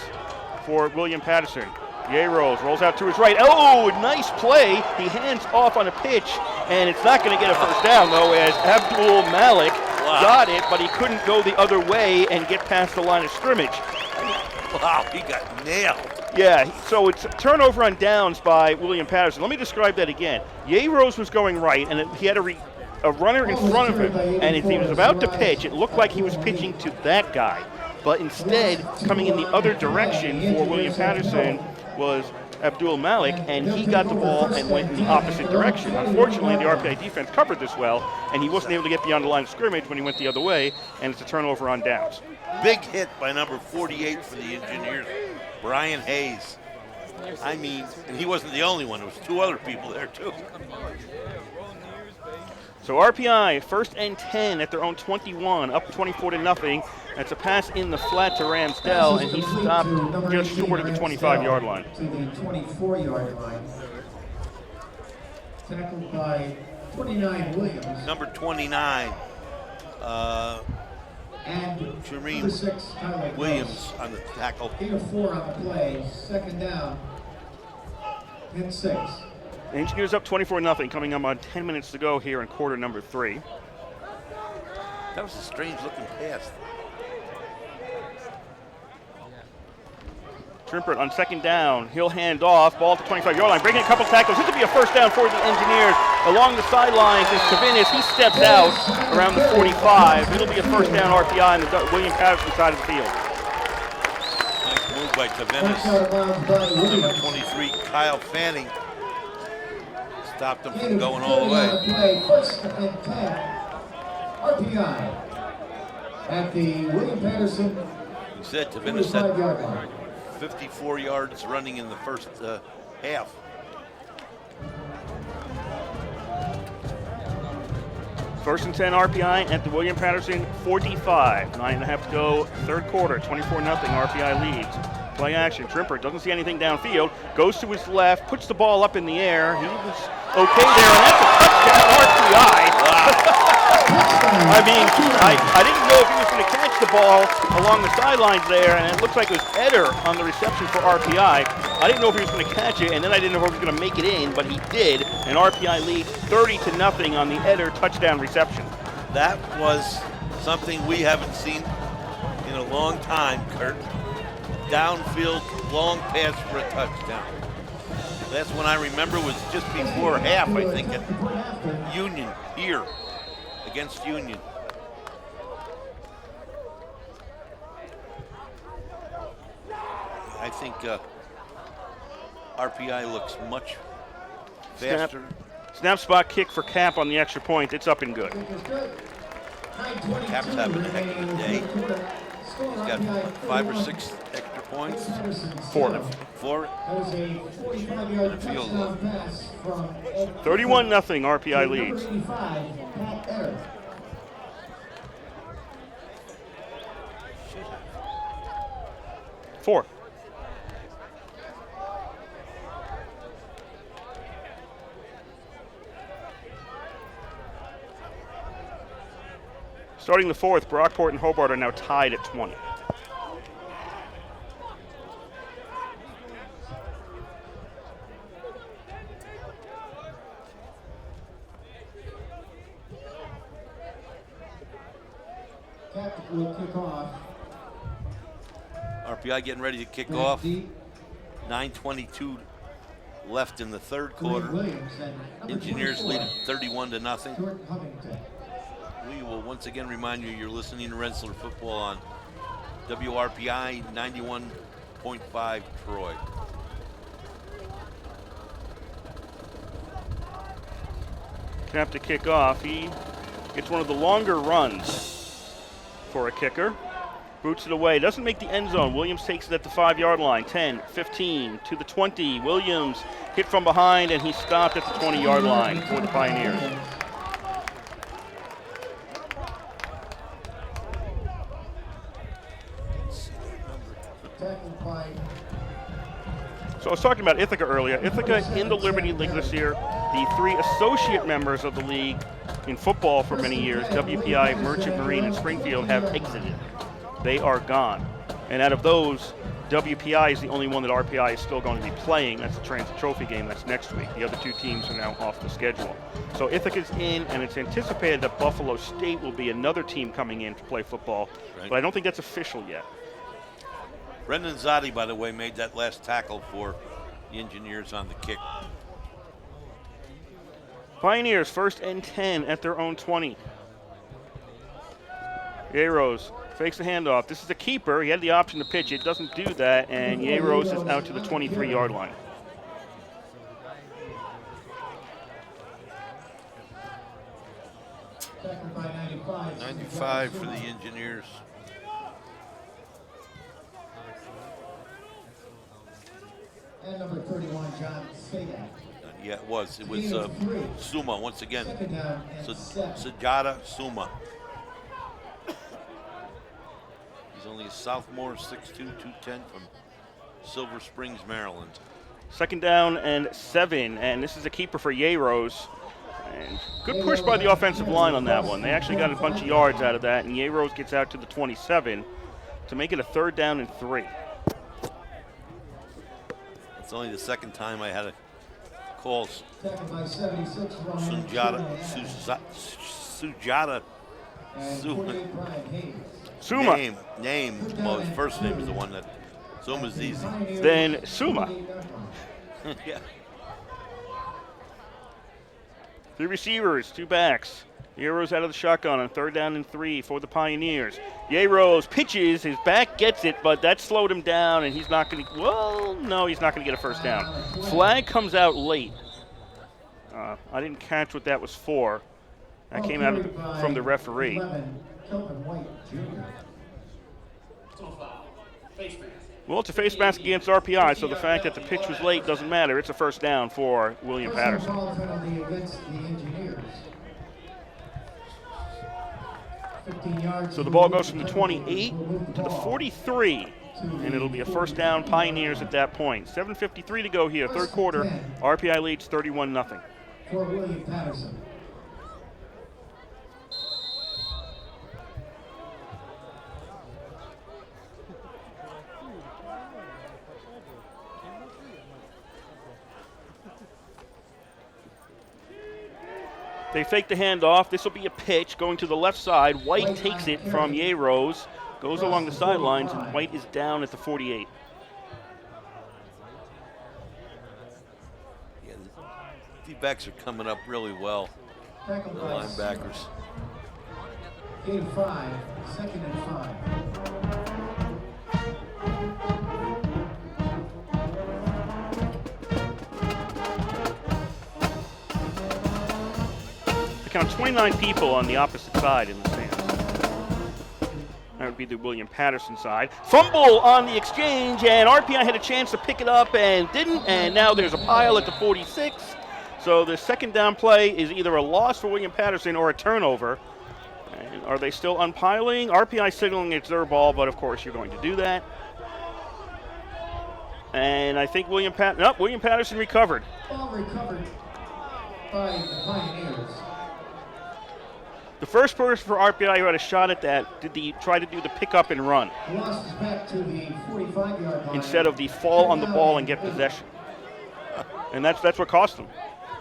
for William Paterson. rolls out to his right. Oh, nice play. He hands off on a pitch, and it's not going to get a first down, though, as Abdul Malik got it, but he couldn't go the other way and get past the line of scrimmage. Wow, he got nailed. Yeah, so it's a turnover on downs by William Paterson. Let me describe that again. Rose was going right, and he had a runner in front of him, and if he was about to pitch, it looked like he was pitching to that guy. But instead, coming in the other direction for William Paterson was Abdul Malik, and he got the ball and went in the opposite direction. Unfortunately, the RPI defense covered this well, and he wasn't able to get beyond the line of scrimmage when he went the other way, and it's a turnover on downs. Big hit by number 48 for the Engineers, Brian Hayes. I mean, and he wasn't the only one. There was two other people there, too. So RPI, 1st and 10 at their own 21, up 24-0. That's a pass in the flat to Ramsdell, and he stopped just short of the 25-yard line. To the 24-yard line. Tackled by 29 Williams. Number 29. And Shereen Williams on the tackle. 8 of 4 on the play. 2nd down and 6. The Engineers up 24-0, coming up on 10 minutes to go here in quarter number 3. That was a strange looking pass. Trimpert on second down. He'll hand off. Ball to 25-yard line. Breaking a couple tackles. This will be a first down for the Engineers. Along the sidelines is Kavinis. He steps out around the 45. It'll be a first down RPI on the William Paterson side of the field. Nice move by Kavinis. Number 23, Kyle Fanning, stopped him from going all the way. First and 10. RPI at the William Paterson. You said Kavinis had 54 yards running in the first half. First and 10 RPI at the William Paterson 45. 9.5 to go, third quarter, 24-0 RPI leads. Play action, Trimpert doesn't see anything downfield, goes to his left, puts the ball up in the air. He was okay there, and that's a touchdown RPI. I mean, I didn't know if he was going to catch the ball along the sidelines there, and it looks like it was Eder on the reception for RPI. I didn't know if he was going to catch it, and then I didn't know if he was going to make it in, but he did, and RPI leads 30-0 on the Eder touchdown reception. That was something we haven't seen in a long time, Kurt. Downfield, long pass for a touchdown. Last one I remember was just before half, I think, at Union here against Union. I think RPI looks much faster. Snap spot kick for Cap on the extra point. It's up and good. Cap's having a heck of a day. He's got 5 or 6 extra points. 4. 4. And a field goal. 31-0 RPI leads. 4. Starting the fourth, Brockport and Hobart are now tied at 20. Will kick off. RPI getting ready to kick off. 9:22 left in the third quarter. Engineers lead 31-0. We will once again remind you you're listening to Rensselaer Football on WRPI 91.5 Troy. Cap to kick off. He gets one of the longer runs for a kicker. Boots it away. Doesn't make the end zone. Williams takes it at the 5-yard line. 10, 15, to the 20. Williams hit from behind, and he stopped at the 20-yard line for the Pioneers. So I was talking about Ithaca earlier. Ithaca in the Liberty League this year. The 3 associate members of the league in football for many years, WPI, Merchant Marine, and Springfield, have exited. They are gone. And out of those, WPI is the only one that RPI is still going to be playing. That's the Transit Trophy game. That's next week. The other 2 teams are now off the schedule. So Ithaca's in, and it's anticipated that Buffalo State will be another team coming in to play football. Right. But I don't think that's official yet. Brendan Zotti, by the way, made that last tackle for the Engineers on the kick. Pioneers first and 10 at their own 20. Yeros fakes the handoff. This is a keeper. He had the option to pitch it. Doesn't do that, and Yeros is out to the 23-yard line. Second by 95. 95 for the Engineers. And number 31, John Sadak. Yeah, it was. It was Suma once again. Sajada Suma. He's only a sophomore, 6'2", 210 from Silver Springs, Maryland. Second down and 7, and this is a keeper for Yeros. And good push by the offensive line on that one. They actually got a bunch of yards out of that, and Yeros gets out to the 27 to make it a 3rd down and 3. It's only the second time I had a call Sujata Suma. Name. Well, his first name is the one that Suma's easy. Then Suma. Yeah. 3 receivers, 2 backs. Yeros out of the shotgun on 3rd down and 3 for the Pioneers. Yeros pitches, his back gets it, but that slowed him down, and he's not going to, well, no, he's not going to get a first down. Flag comes out late. I didn't catch what that was for. That came out from the referee. Well, it's a face mask against RPI, so the fact that the pitch was late doesn't matter. It's a first down for William Paterson. So the ball goes from the 28 to the 43, and it'll be a first down Pioneers at that point. 7:53 to go here, 3rd quarter. RPI leads 31-0. For William Paterson. They fake the handoff. This will be a pitch going to the left side. White takes it from Yeros, goes along the sidelines, and White is down at the 48. Yeah, the backs are coming up really well, the linebackers. 85, 2nd and 5. Count 29 people on the opposite side in the stands. That would be the William Paterson side. Fumble on the exchange, and RPI had a chance to pick it up and didn't, and now there's a pile at the 46. So the 2nd down play is either a loss for William Paterson or a turnover. And are they still unpiling? RPI signaling it's their ball, but of course you're going to do that. And I think William Paterson recovered. Ball recovered by the Pioneers. The first person for RPI who had a shot at that tried to do the pick up and run Back to the 45-yard line. instead of the fall on the ball and get possession. And that's what cost them.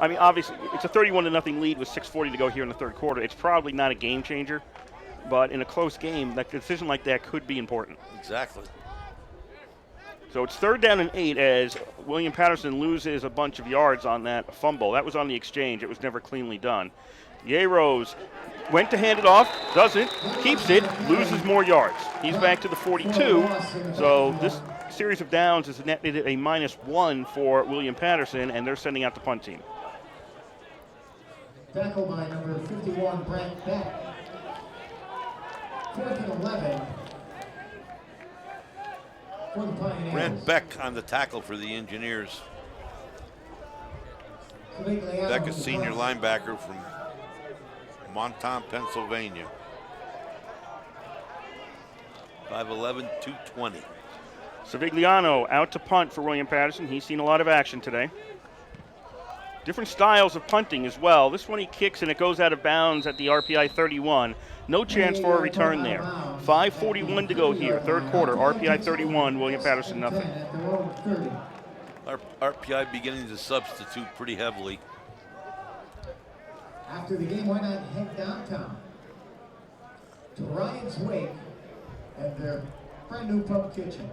I mean, obviously, it's a 31-0 lead with 6:40 to go here in the 3rd quarter. It's probably not a game changer, but in a close game, a decision like that could be important. Exactly. So it's 3rd down and 8 as William Paterson loses a bunch of yards on that fumble. That was on the exchange. It was never cleanly done. Yeros went to hand it off, doesn't, keeps it, loses more yards. He's back to the 42, so this series of downs is netted a -1 for William Paterson, and they're sending out the punt team. Tackle by number 51, Brent Beck. 4th and 11 for the Pioneers. Brent Beck on the tackle for the Engineers. Beck, a senior linebacker from Montauk, Pennsylvania. 5'11", 220. Savigliano out to punt for William Paterson. He's seen a lot of action today. Different styles of punting as well. This one he kicks and it goes out of bounds at the RPI 31. No chance for a return there. 5:41 to go here, 3rd quarter. RPI 31, William Paterson nothing. RPI beginning to substitute pretty heavily. After the game, why not head downtown to Ryan's Wake and their brand new pub kitchen.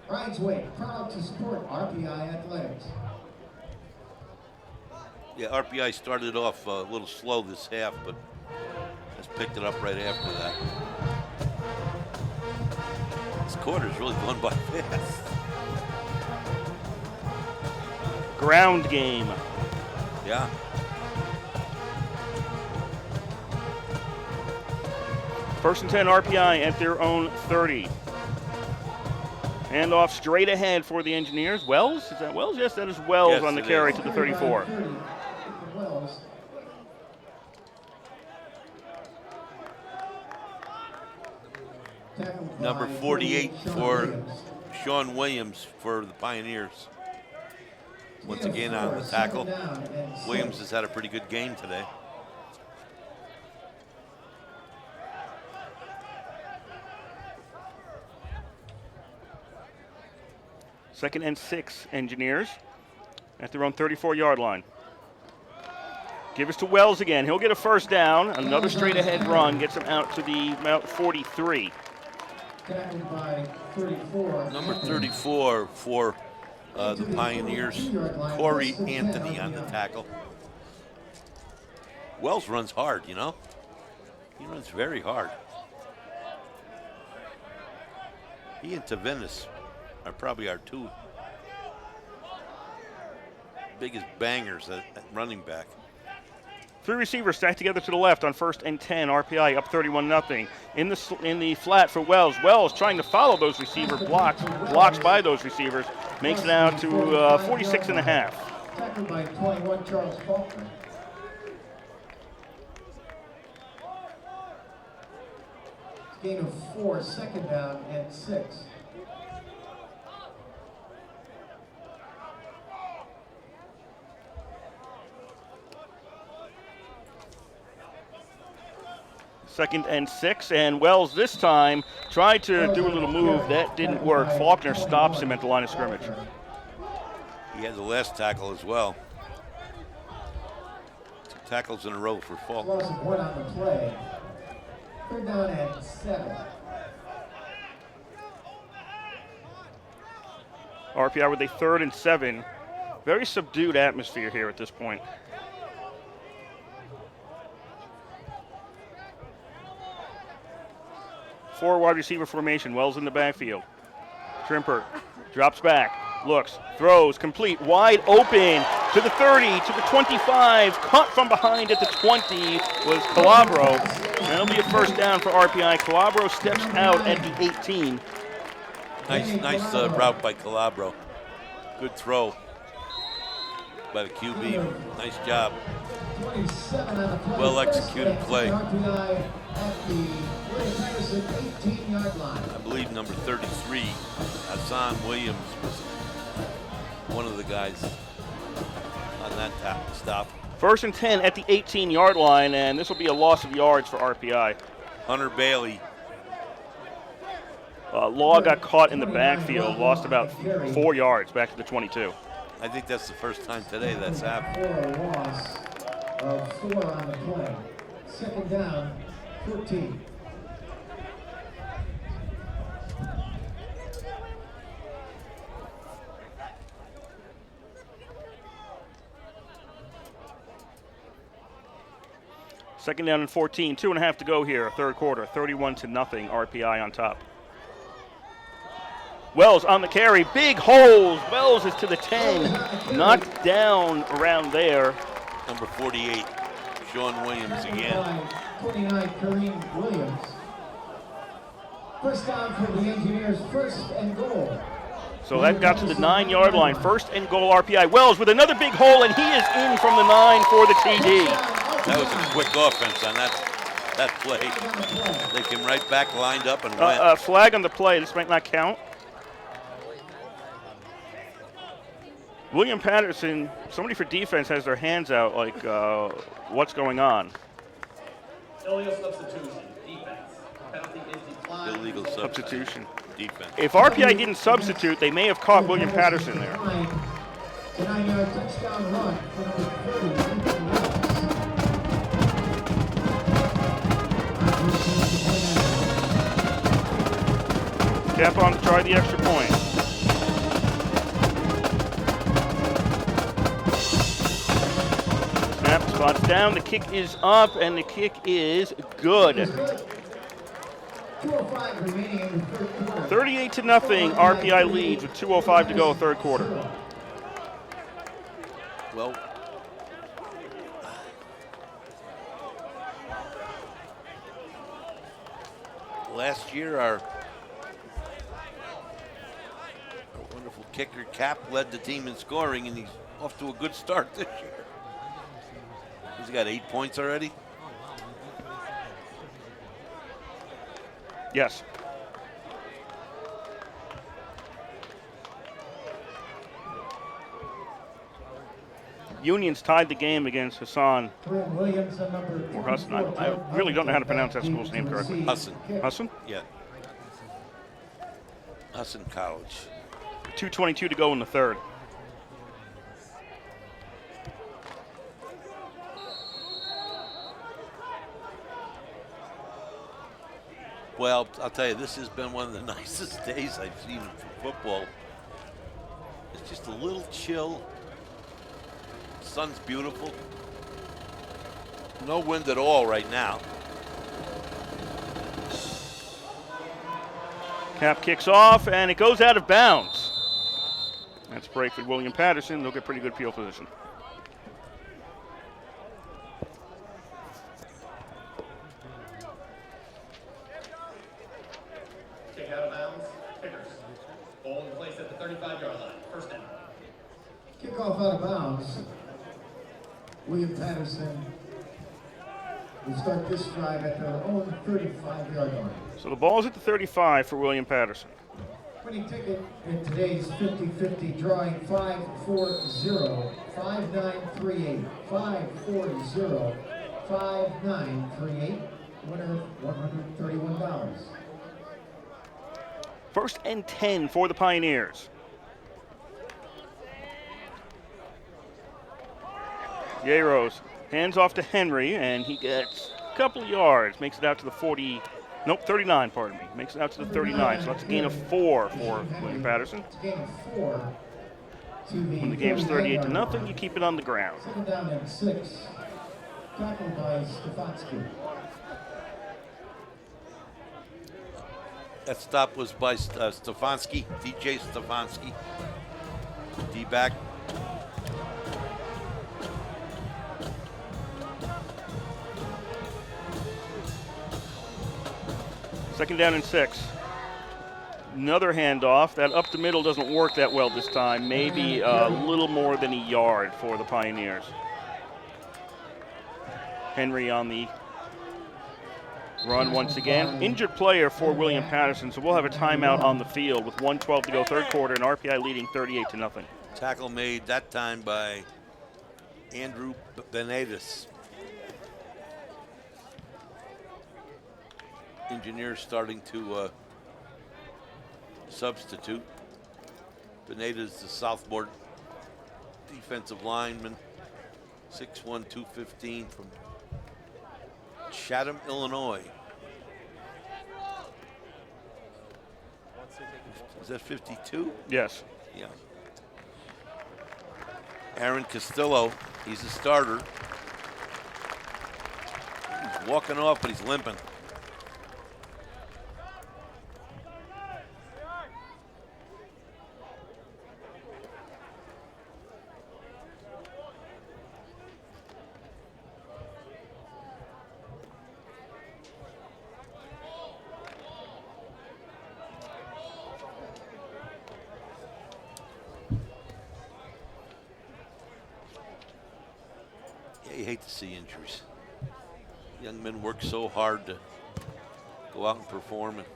Ryan's Wake, proud to support RPI athletics. Yeah, RPI started off a little slow this half, but has picked it up right after that. This quarter's really gone by fast. Ground game. Yeah. First and 10 RPI at their own 30. Handoff straight ahead for the Engineers. Wells? Is that Wells? Yes, that is Wells yes, on the carry to the 34. Number 48 for Sean Williams for the Pioneers. Once again on the tackle. Williams has had a pretty good game today. Second and 6, Engineers at their own 34-yard line. Give us to Wells again. He'll get a first down. Another straight-ahead run gets him out to the 43. Tackled by 34. Number 34 for the Pioneers, Corey Anthony on the tackle. Wells runs hard, you know? He runs very hard. He and Tavenis are probably our two biggest bangers at running back. 3 receivers stacked together to the left on 1st and 10. RPI up 31-0. In the flat for Wells. Wells trying to follow those receiver blocks by those receivers. Makes it out to 46.5. Tackled by 21, Charles Faulkner. Gain of 4, 2nd down and 6. Second and 6, and Wells this time tried to do a little move. That didn't work. Faulkner stops him at the line of scrimmage. He had the last tackle as well. 2 tackles in a row for Faulkner. Loss of 1 on the play. 3rd down and 7. RPI with a 3rd and 7. Very subdued atmosphere here at this point. Four wide receiver formation. Wells in the backfield. Trimper drops back, looks, throws, complete, wide open to the 30, to the 25. Cut from behind at the 20 was Calabro. That'll be a 1st down for RPI. Calabro steps out at the 18. Nice route by Calabro. Good throw by the QB. Nice job. Well executed play. I believe number 33, Hassan Williams, was one of the guys on that stop. 1st and 10 at the 18-yard line, and this will be a loss of yards for RPI. Hunter Bailey. Law got caught in the backfield, lost about 4 yards back to the 22. I think that's the first time today that's happened. For a loss of 4 on the play. 2nd down, 14. Second down and 14, 2.5 to go here, 3rd quarter, 31-0, RPI on top. Wells on the carry, big holes. Wells is to the 10, knocked down around there. Number 48, Sean Williams again. 29, Kareem Williams. 1st down for the Engineers, 1st and goal. So that got to the 9-yard line, 1st and goal RPI. Wells with another big hole, and he is in from the 9 for the TD. That was a quick offense on that play. They came right back, lined up, and went. Flag on the play. This might not count. William Paterson, somebody for defense has their hands out like, what's going on? Illegal substitution, defense. Penalty is declined. Illegal substitution, defense. If RPI didn't substitute, they may have caught William Paterson there. The 9-yard touchdown run for number 30. Cap on to try the extra point. Snap, spots down, the kick is up, and the kick is good. 38-0, RPI leads with 2:05 to go, 3rd quarter. Well, last year our wonderful kicker Cap led the team in scoring, and he's off to a good start this year. He's got 8 points already. Yes. Unions tied the game against Hassan. Or Hassan. I really don't know how to pronounce that school's name correctly. Hassan. Hassan? Yeah. Hassan College. 2:22 to go in the 3rd. Well, I'll tell you, this has been one of the nicest days I've seen in football. It's just a little chill. Sun's beautiful. No wind at all right now. Cap kicks off, and it goes out of bounds. That's a break for William Paterson. They'll get pretty good field position. Kick out of bounds. Kickers. Ball in place at the 35-yard line. First down. Kickoff out of bounds. William Paterson will start this drive at their own 35-yard line. So the ball's at the 35 for William Paterson. Winning ticket in today's 50-50 drawing 540-5938. 540-5938. Winner $131. First and 10 for the Pioneers. Yaros hands off to Henry, and he gets a couple of yards. Makes it out to the 40. Nope, 39, pardon me. Makes it out to the 39, so that's a gain of 4 for William Paterson. It's a gain of 4 to the When the game's 38-0, you keep it on the ground. Second down and 6. Tackled by Stefanski. That stop was by Stefanski, DJ Stefanski, D-back. Second down and 6. Another handoff. That up the middle doesn't work that well this time. Maybe a little more than a yard for the Pioneers. Henry on the run once again. Injured player for William Paterson, so we'll have a timeout on the field with 1:12 to go, third quarter, and RPI leading 38-0. Tackle made that time by Andrew Benitez. Engineers starting to substitute. Benitez, the sophomore defensive lineman, 6'1", 215 from Chatham, Illinois. Is that 52? Yes. Yeah. Aaron Castillo, he's a starter. He's walking off, but he's limping. You hate to see injuries. Young men work so hard to go out and perform, and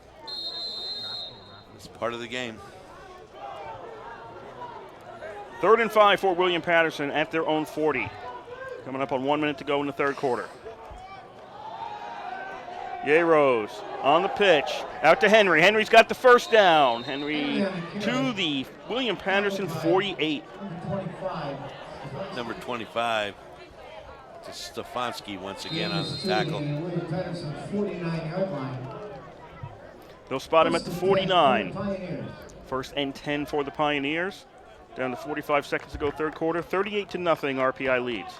it's part of the game. 3rd and 5 for William Paterson at their own 40. Coming up on 1 minute to go in the third quarter. Yaros on the pitch. Out to Henry. Henry's got the first down. Henry to the William Paterson 48. Number 25. To Stefanski once again on the tackle. They'll spot him at the 49. First and 10 for the Pioneers. Down to 45 seconds to go, third quarter. 38-0, RPI leads.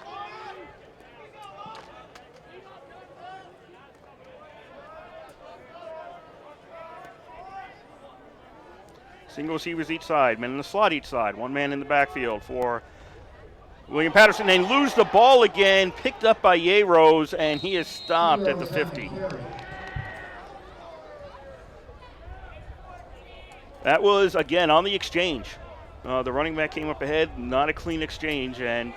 Single receivers each side, men in the slot each side. One man in the backfield for William Paterson. They lose the ball again, picked up by Yaros, and he is stopped at the 50. That was, again, on the exchange. The running back came up ahead, not a clean exchange, and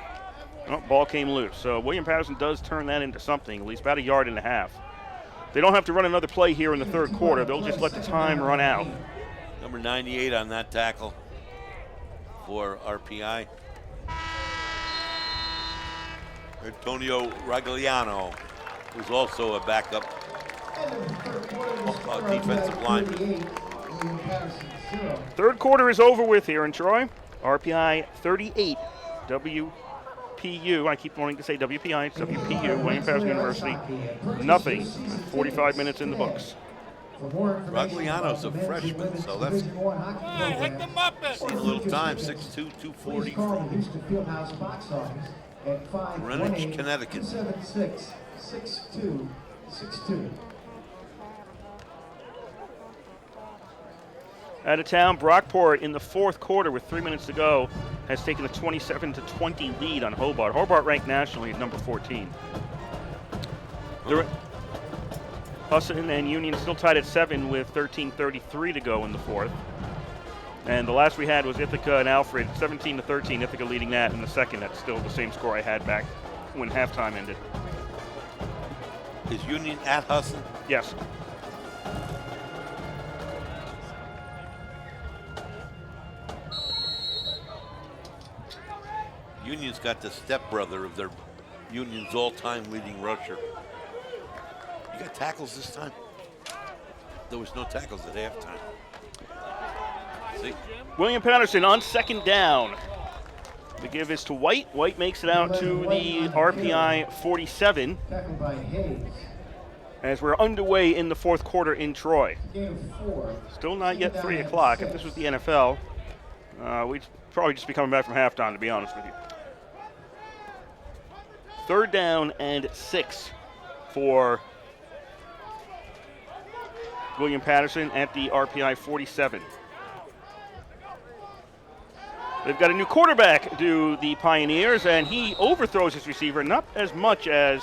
ball came loose. So William Paterson does turn that into something, at least about 1.5 yards. They don't have to run another play here in the third quarter. They'll just let the time run out. Number 98 on that tackle for RPI. Antonio Ragliano, who's also a backup defensive lineman. Third quarter is over with here in Troy. RPI 38, WPU. I keep wanting to say WPI. It's WPU, William Paterson University. Nothing. 45 minutes in the books. Rogliano's a freshman, so that's seeing a little time. 6'2", 240 from Greenwich, Connecticut. 6'2". Out of town, Brockport in the fourth quarter with 3 minutes to go has taken a 27-20 lead on Hobart. Hobart ranked nationally at number 14. Husson and Union still tied at 7 with 13:33 to go in the fourth. And the last we had was Ithaca and Alfred, 17-13. Ithaca leading that in the second. That's still the same score I had back when halftime ended. Is Union at Husson? Yes. Union's got the stepbrother of their Union's all-time leading rusher. You got tackles this time? There was no tackles at halftime. See? William Paterson on second down. The give is to White. White makes it out to the RPI 47. As we're underway in the fourth quarter in Troy. Still not yet 3 o'clock. If this was the NFL, we'd probably just be coming back from halftime, to be honest with you. 3rd down and 6 for William Paterson at the RPI 47. They've got a new quarterback, do the Pioneers, and he overthrows his receiver, not as much as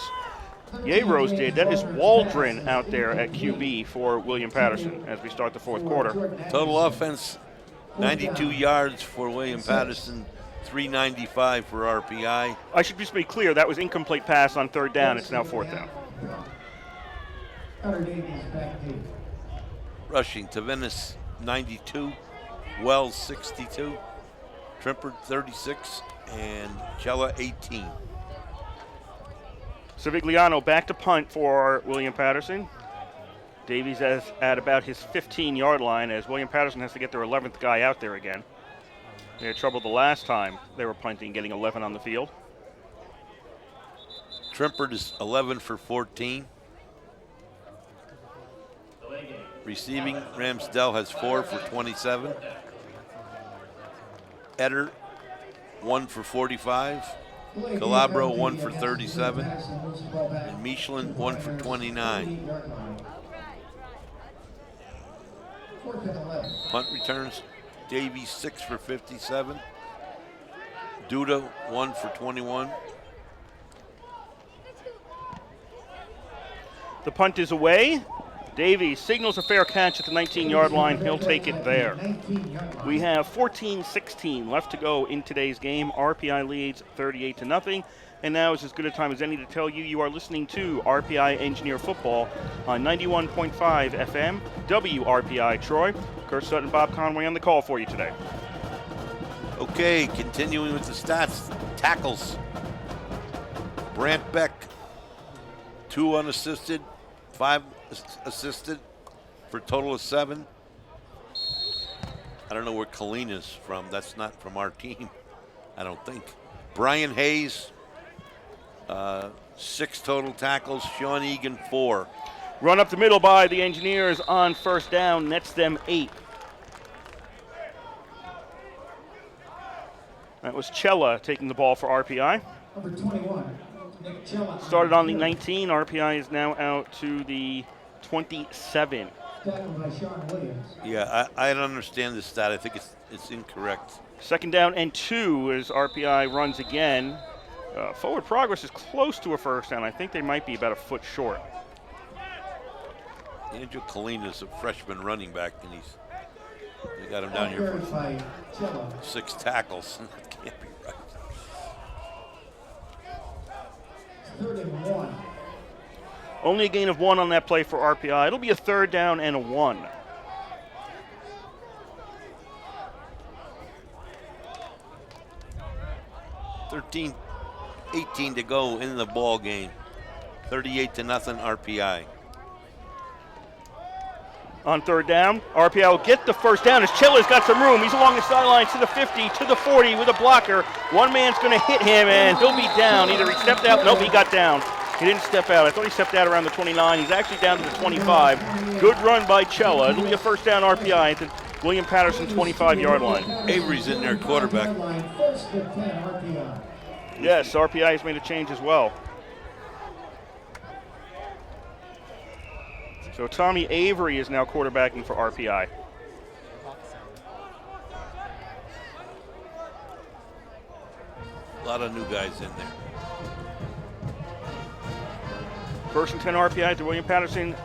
Yeros did. That is Waldron out there at QB for William Patterson as we start the fourth quarter. Total offense, 92 yards for William Patterson, 395 for RPI. I should just be clear, that was incomplete pass on 3rd down. It's now 4th down. Rushing, Tavenis 92, Wells 62, Trimpert 36, and Cella 18. Civigliano back to punt for William Patterson. Davies at about his 15-yard line as William Patterson has to get their 11th guy out there again. They had trouble the last time they were punting, getting 11 on the field. Trimpert is 11 for 14. Receiving, Ramsdell has 4 for 27. Eder, 1 for 45. Calabro, 1 for 37. And Michelin, 1 for 29. Punt returns, Davies 6 for 57. Duda 1 for 21. The punt is away. Davies signals a fair catch at the 19-yard line. He'll take it there. We have 14-16 left to go in today's game. RPI leads 38-0. And now is as good a time as any to tell you you are listening to RPI Engineer Football on 91.5 FM, WRPI Troy. Kurt Sutton and Bob Conway on the call for you today. Okay, continuing with the stats. Tackles. Brant Beck, 2 unassisted, 5 assisted for a total of 7. I don't know where Colleen is from. That's not from our team, I don't think. Brian Hayes, 6 total tackles. Sean Egan, 4. Run up the middle by the Engineers on 1st down, nets them 8. That was Cella taking the ball for RPI. Number 21, Nick Cella. Started on the 19. RPI is now out to the 27. Tackled by Sean Williams. Yeah, I don't understand this stat. I think it's incorrect. 2nd down and 2 as RPI runs again. Forward progress is close to a 1st down. I think they might be about a foot short. Andrew Colleen is a freshman running back, and they got him down here for 6 tackles. That can't be right. 3rd and 1. Only a gain of 1 on that play for RPI. It'll be a 3rd down and a 1. $18 to go in the ball game. 38-0 RPI. On 3rd down, RPI will get the 1st down as Chella's got some room. He's along the sidelines to the 50, to the 40 with a blocker. One man's going to hit him, and he'll be down. Either he stepped out, nope, he got down. He didn't step out. I thought he stepped out around the 29. He's actually down to the 25. Good run by Cella. It'll be a first down RPI at the William Paterson 25-yard line. Avery's in there, quarterback. Yes, RPI has made a change as well. So Tommy Avery is now quarterbacking for RPI. A lot of new guys in there. First and 10 RPI to William Paterson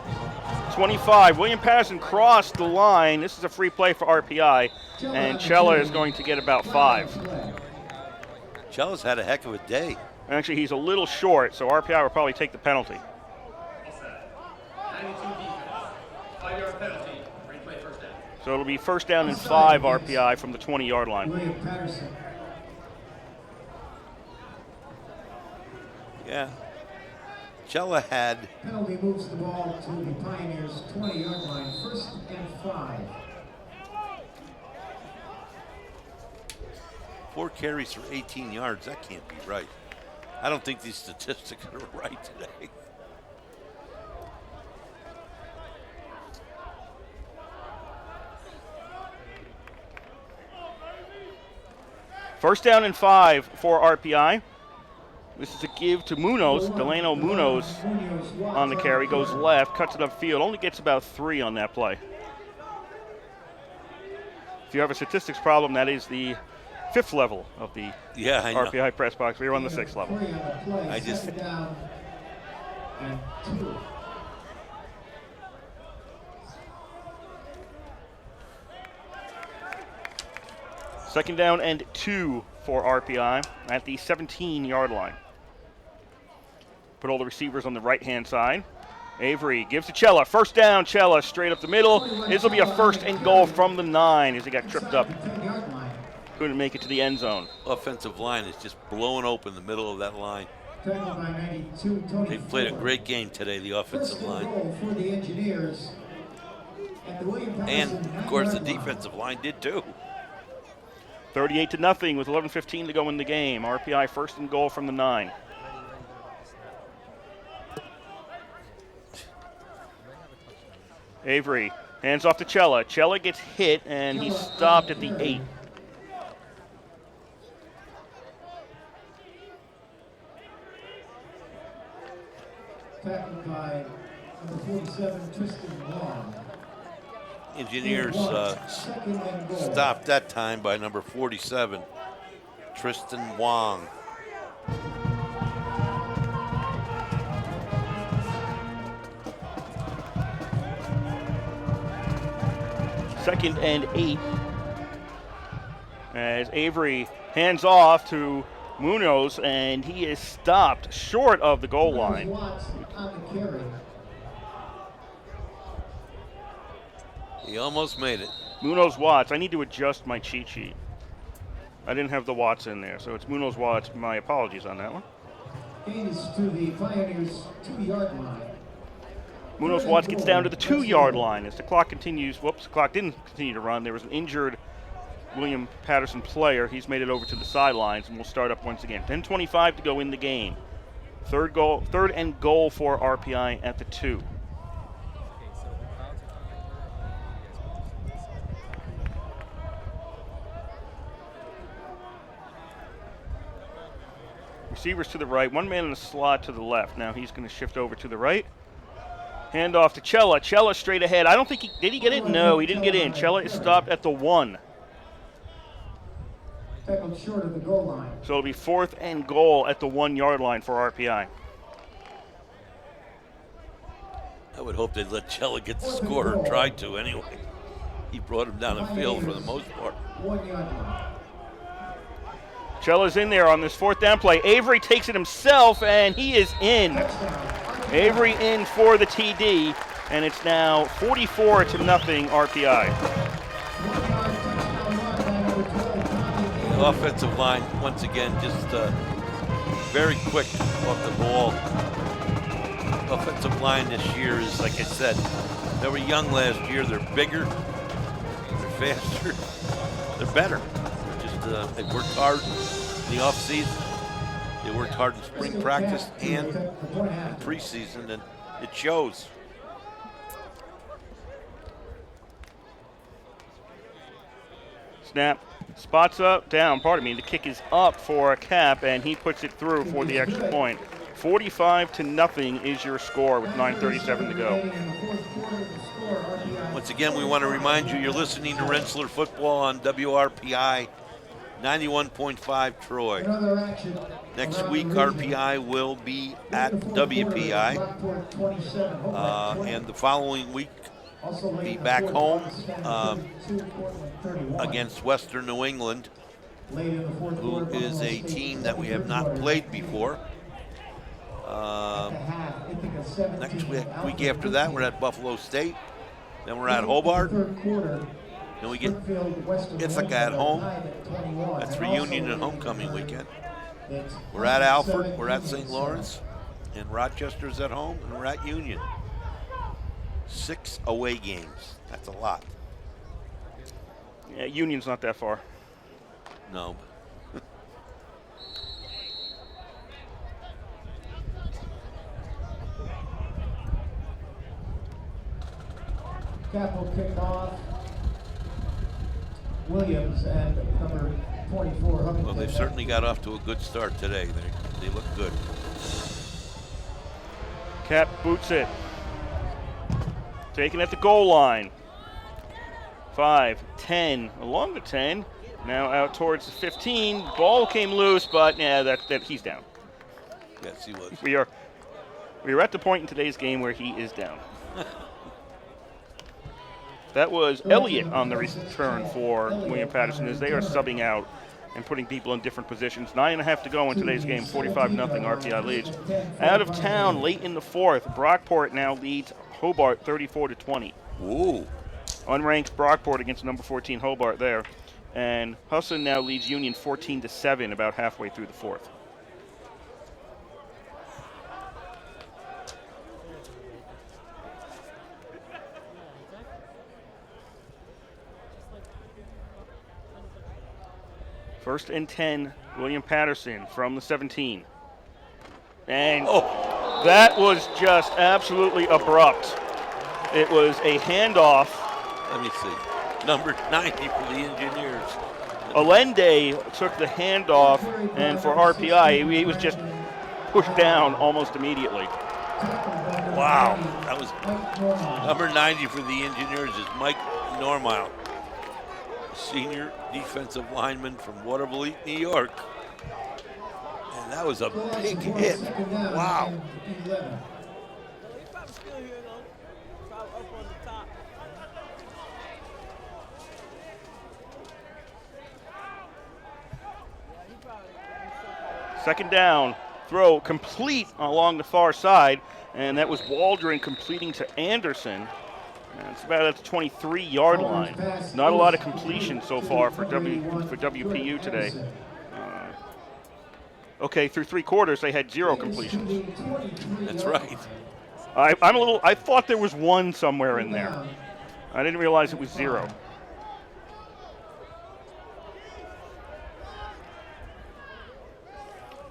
25. William Paterson crossed the line. This is a free play for RPI, and Cella is going to get about 5. Cella's had a heck of a day. Actually, he's a little short, so RPI will probably take the penalty. 5-yard penalty, replay first down. So it'll be first down and 5 RPI from the 20-yard line. William Paterson. Yeah. Cella had. Penalty moves the ball to the Pioneers' 20-yard line, first and 5. 4 carries for 18 yards. That can't be right. I don't think these statistics are right today. First down and 5 for RPI. This is a give to Munoz. Delano Munoz on the carry, goes left, cuts it upfield, only gets about 3 on that play. If you have a statistics problem, that is the 5th level of the RPI press box. We're on the 6th level. I just. Second down and 2 for RPI at the 17-yard line. Put all the receivers on the right-hand side. Avery gives to Cella. First down, Cella straight up the middle. This will be a first and goal from the 9 as he got tripped up. Couldn't make it to the end zone. Offensive line is just blowing open the middle of that line. They played a great game today, the offensive line. And, of course, the defensive line did too. 38-0 with 11:15 to go in the game. RPI first and goal from the 9. Avery hands off to Cella. Cella gets hit, and he's stopped at the 8. Tackled by number 47, Tristan Wong. Engineers stopped that time by number 47, Tristan Wong. Second and 8 as Avery hands off to Munoz, and he is stopped short of the goal line. He almost made it. Munoz Watts. I need to adjust my cheat sheet. I didn't have the Watts in there, so it's Munoz Watts. My apologies on that one. Gains to the Pioneers' 2-yard line. Munoz Watts gets down to the 2-yard line as the clock continues. Whoops, the clock didn't continue to run. There was an injured William Paterson player. He's made it over to the sidelines, and we'll start up once again. 10:25 to go in the game. Third and goal for RPI at the 2. Receivers to the right, one man in the slot to the left. Now he's going to shift over to the right. Hand off to Cella. Cella straight ahead. I don't think did he get in? No, he didn't get in. Cella is stopped at the 1. Tackled short of the goal line. So it'll be 4th and goal at the 1-yard line for RPI. I would hope they'd let Cella get the score, or tried to anyway. He brought him down the field for the most part. 1-yard line. Cella's in there on this 4th down play. Avery takes it himself, and he is in. Avery in for the TD, and it's now 44-0 RPI. The offensive line, once again, just very quick off the ball. Offensive line this year is, like I said, they were young last year. They're bigger, they're faster, they're better. They're just, they worked hard in the offseason. They worked hard in spring practice and in preseason, and it shows. Snap, spots up, down, pardon me. The kick is up for a Cap, and he puts it through for the extra point. 45-0 is your score with 9:37 to go. Once again, we want to remind you, you're listening to Rensselaer Football on WRPI 91.5 Troy. Next week, RPI will be at WPI. And the following week, be back home against Western New England, who is a team that we have not played before. Next week after that, we're at Buffalo State. Then we're at Hobart. Then we get Ithaca at home. That's reunion and homecoming weekend. We're at Alfred. We're at St. Lawrence. And Rochester's at home. And we're at Union. 6 away games. That's a lot. Yeah, Union's not that far. No. Cap will kick off. Williams and number 24. Well, they've certainly got off to a good start today. They look good. Cap boots it. Taken at the goal line. 5, 10, along the 10. Now out towards the 15. Ball came loose, but yeah, that he's down. Yes, he was. We are at the point in today's game where he is down. That was Elliott on the return for William Paterson as they are subbing out and putting people in different positions. 9.5 to go in today's game. 45-0 RPI leads. Out of town late in the fourth. Brockport now leads Hobart 34-20. Ooh. Unranked Brockport against number 14 Hobart there. And Husson now leads Union 14-7 about halfway through the fourth. First and 10, William Paterson from the 17. And that was just absolutely abrupt. It was a handoff. Let me see. Number 90 for the Engineers. Allende took the handoff, and for RPI, he was just pushed down almost immediately. Wow. That was number 90 for the Engineers is Mike Normile, senior defensive lineman from Waterville, New York. And that was a big hit. Wow. Second down, throw complete along the far side, and that was Waldron completing to Anderson. It's about at the 23-yard line. Not a lot of completion so far for WPU today. Okay, through 3 quarters they had 0 completions. That's right. I thought there was 1 somewhere in there. I didn't realize it was 0.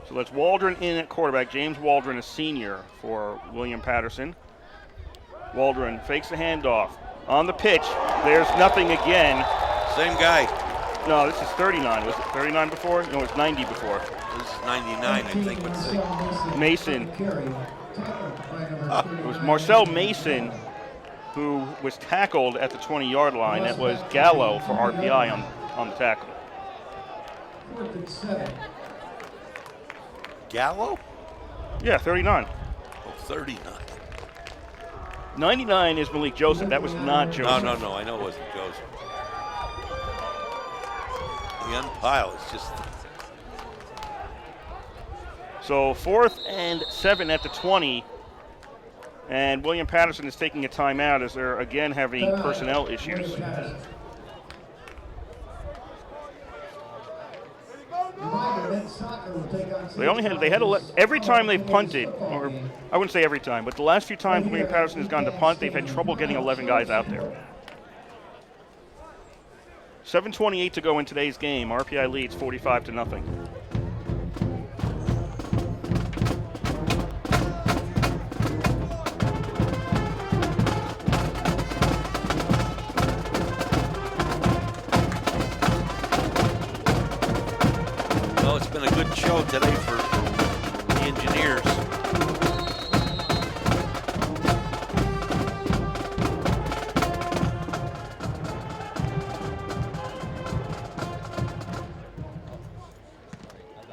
So that's Waldron in at quarterback. James Waldron, a senior for William Paterson. Waldron fakes the handoff. On the pitch, there's nothing again. Same guy. No, this is 39. Was it 39 before? No, it's 90 before. This is 99, I think. Let's see. Mason. It was Marcel Mason who was tackled at the 20-yard line. That was Gallo for RPI on the tackle. Gallo? Yeah, 39. Oh, 39. 99 is Malik Joseph. That was not Joseph. No. I know it wasn't Joseph. The unpile is just... So 4th and 7 at the 20. And William Paterson is taking a timeout as they're again having personnel issues. They had every time they've punted, or I wouldn't say every time, but the last few times William Paterson has gone to punt, they've had trouble getting 11 guys out there. 7:28 to go in today's game. RPI leads 45-0. been a good show today for the Engineers.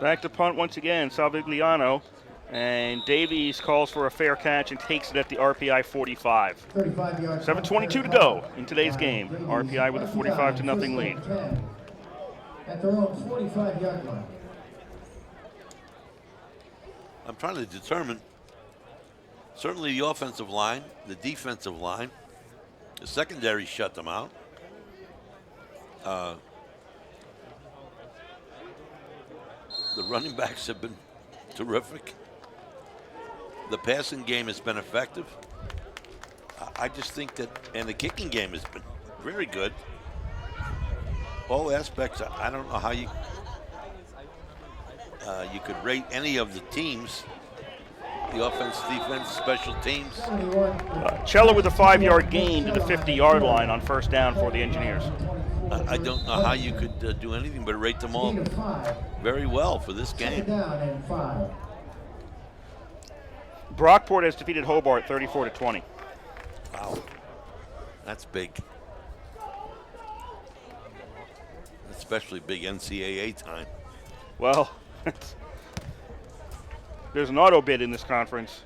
Back to punt once again, Salvigliano. And Davies calls for a fair catch and takes it at the RPI 45. 7:22 to go in today's game. RPI with a 45-0 lead. At their own 45-yard line. I'm trying to determine, certainly the offensive line, the defensive line, the secondary shut them out. The running backs have been terrific. The passing game has been effective. I just think that, and the kicking game has been very good. All aspects, I don't know how you could rate any of the teams, the offense, defense, special teams. Cello with a 5-yard gain to the 50-yard line on first down for the Engineers. I don't know how you could do anything but rate them all very well for this game. Brockport has defeated Hobart 34-20. Wow, that's big. Especially big NCAA time. Well, there's an auto bid in this conference.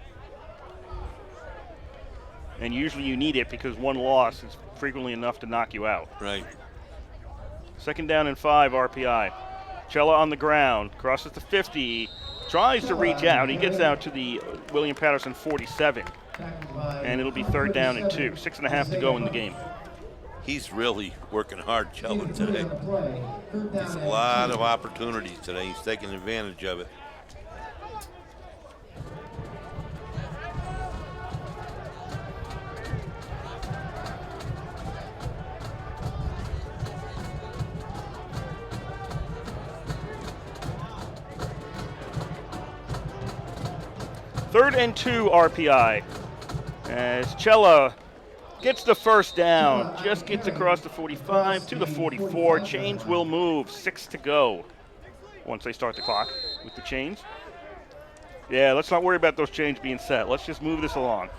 And usually you need it because one loss is frequently enough to knock you out. Right. 2nd down and 5, RPI. Cella on the ground, crosses the 50, tries to reach out. He gets out to the William Paterson 47. And it'll be 3rd down and 2. 6.5 to go in the game. He's really working hard, Cella, today. There's a lot of opportunities today. He's taking advantage of it. Third and 2 RPI. As Cella gets the first down, just gets across the 45 to the 44. Chains will move, 6 to go once they start the clock with the chains. Yeah, let's not worry about those chains being set. Let's just move this along.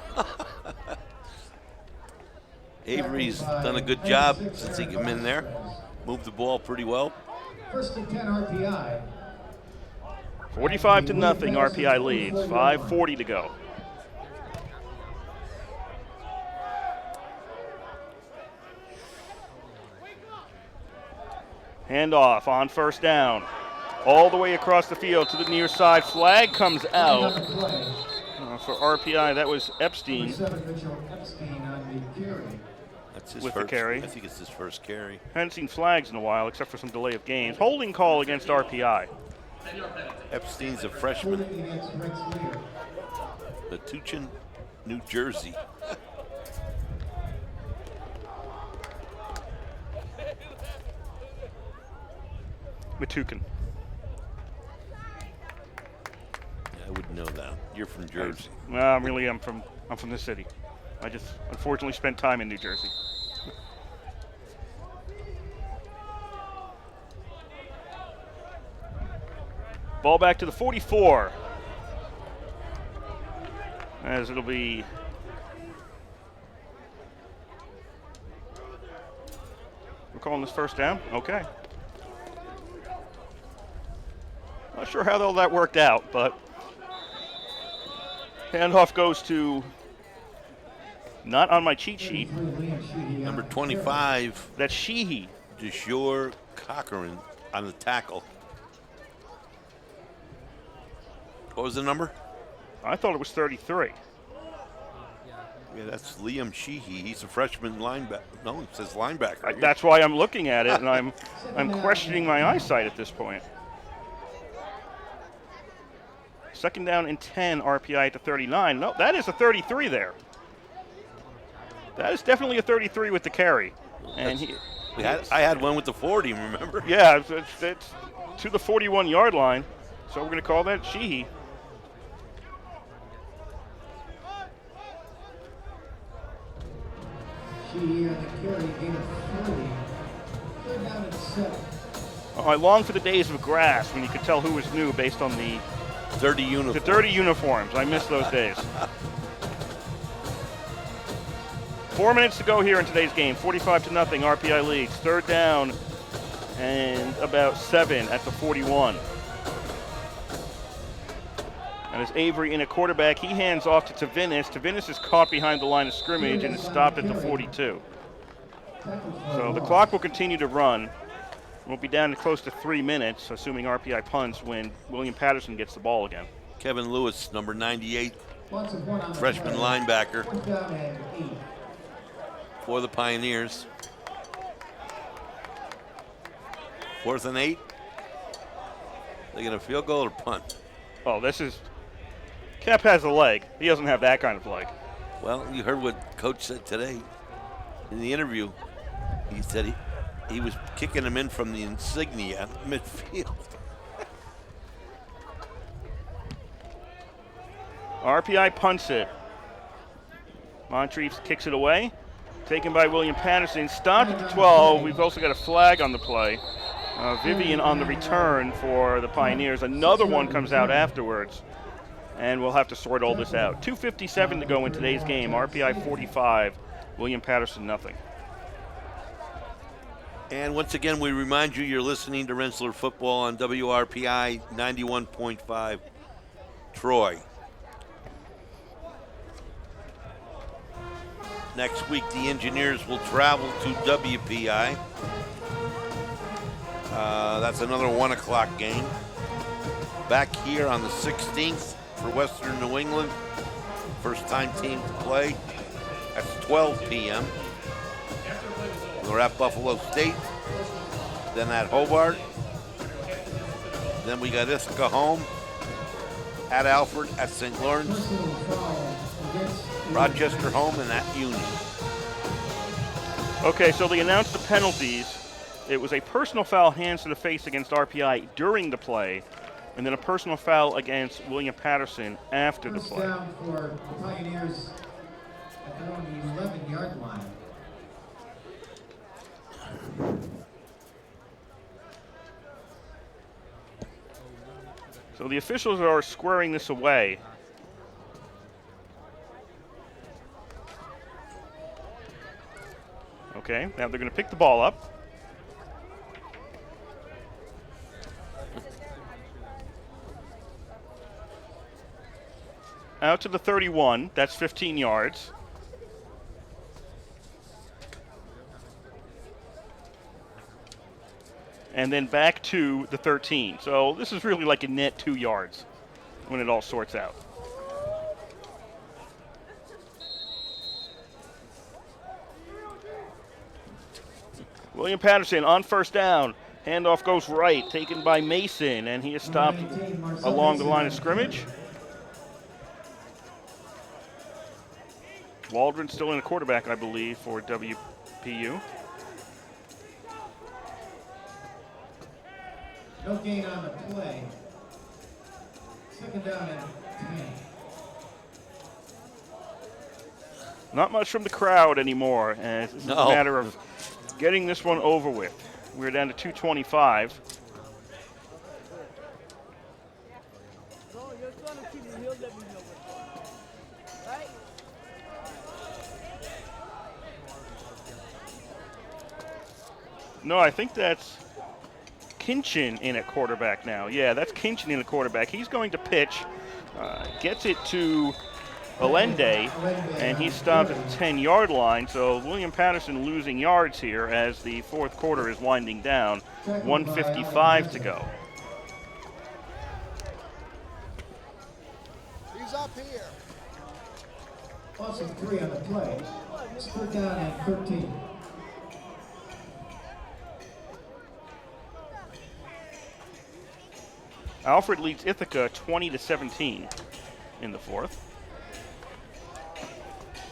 Avery's done a good job since he came in there. Moved the ball pretty well. 1st and 10 RPI. 45-0 RPI leads, 5:40 to go. Handoff on first down. All the way across the field to the near side. Flag comes out. For RPI, that was Epstein. That's his with first, the carry. I think it's his first carry. Hadn't seen flags in a while, except for some delay of games. Holding call against RPI. Epstein's a freshman. Metuchen, New Jersey. Metuchen. I wouldn't know that. You're from Jersey. Well, I'm from the city. I just unfortunately spent time in New Jersey. Ball back to the 44. As it'll be we're calling this first down? Okay. Not sure how all that worked out, but handoff goes to, not on my cheat sheet, number 25. That's Sheehy. Deshore Cochran on the tackle. What was the number? I thought it was 33. Yeah, that's Liam Sheehy. He's a freshman linebacker. No, it says linebacker. That's why I'm looking at it, and I'm questioning my eyesight at this point. 2nd down and 10, RPI to 39. No, that is a 33 there. That is definitely a 33 with the carry. And I had one with the 40, remember? Yeah, it's to the 41-yard line. So we're going to call that Sheehy. Sheehy on the carry, gain of 40. 3rd down and 7. Oh, I long for the days of grass when you could tell who was new based on the dirty uniforms. The dirty uniforms. I miss those days. 4 minutes to go here in today's game. 45-0. RPI leads. Third down and about 7 at the 41. And as Avery in a quarterback, he hands off to Tavinis. Tavinis is caught behind the line of scrimmage and is stopped at the 42. So the clock will continue to run. We'll be down to close to 3 minutes, assuming RPI punts when William Paterson gets the ball again. Kevin Lewis, number 98, freshman linebacker for the Pioneers. 4th and 8. They get a field goal or punt? Oh, this is... Cap has a leg. He doesn't have that kind of leg. Well, you heard what Coach said today in the interview. He said he was kicking him in from the insignia midfield. RPI punts it. Montrese kicks it away. Taken by William Patterson. Stopped at the 12. We've also got a flag on the play. Vivian on the return for the Pioneers. Another one comes out afterwards. And we'll have to sort all this out. 2:57 to go in today's game. RPI 45. William Patterson nothing. And once again, we remind you you're listening to Rensselaer Football on WRPI 91.5 Troy. Next week, the Engineers will travel to WPI. That's another 1 o'clock game. Back here on the 16th for Western New England. First time team to play. That's 12 p.m. We're at Buffalo State, then at Hobart, then we got Ithaca home, at Alfred, at St. Lawrence, Rochester home, and at Union. Okay, so they announced the penalties. It was a personal foul, hands to the face against RPI during the play, and then a personal foul against William Patterson after the play. First down for the Pioneers at their own 11-yard line. So the officials are squaring this away. Okay, now they're going to pick the ball up. Out to the 31, that's 15 yards. And then back to the 13. So this is really like a net 2 yards when it all sorts out. William Patterson on first down. Handoff goes right, taken by Mason, and he is stopped along the line of scrimmage. Waldron still in a quarterback, I believe, for WPU. No gain on the play. Second down and 10. Not much from the crowd anymore, as it's a matter of getting this one over with. We're down to 2:25. No, I think that's Kinchin in at quarterback now. Yeah, that's Kinchin in at quarterback. He's going to pitch, gets it to Allende, and he stopped at the 10-yard line. So William Patterson losing yards here as the fourth quarter is winding down. 1:55 to go. He's up here. Also 3 on the play. It's third down and 13. Alfred leads Ithaca 20-17 in the fourth.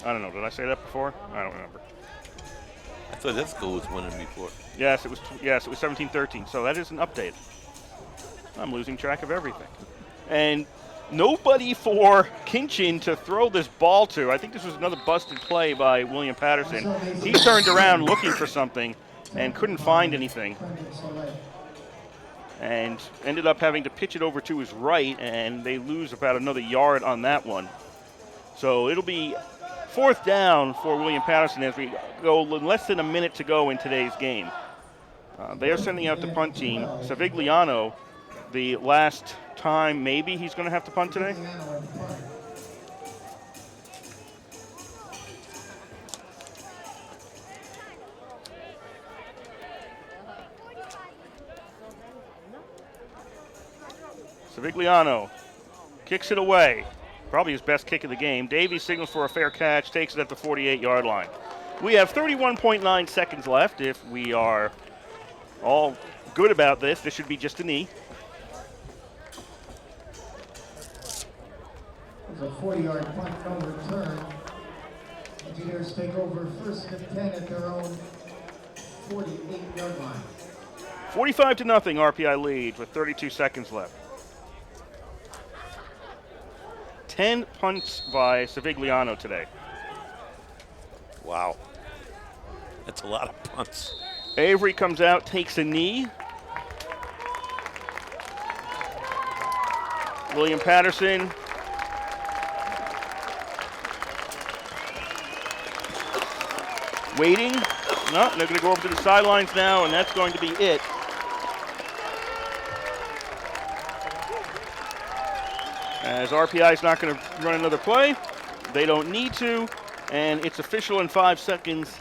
I don't know. Did I say that before? I don't remember. I thought Ithaca was winning before. Yes, it was 17-13. So that is an update. I'm losing track of everything. And nobody for Kinchin to throw this ball to. I think this was another busted play by William Patterson. He turned around looking for something and couldn't find anything. and ended up having to pitch it over to his right, and they lose about another yard on that one. So it'll be 4th down for William Paterson as we go less than a minute to go in today's game. They are sending out the punt team. Savigliano, the last time maybe he's going to have to punt today. Savigliano kicks it away. Probably his best kick of the game. Davies signals for a fair catch, takes it at the 48-yard line. We have 31.9 seconds left. If we are all good about this, this should be just a knee. It's a 40-yard punt, no return. Engineers take over 1st and 10 at their own 48-yard line. 45-0 RPI lead with 32 seconds left. 10 punts by Savigliano today. Wow. That's a lot of punts. Avery comes out, takes a knee. William Paterson. Waiting. No, they're going to go over to the sidelines now, and that's going to be it. As RPI is not going to run another play. They don't need to, and it's official in 5 seconds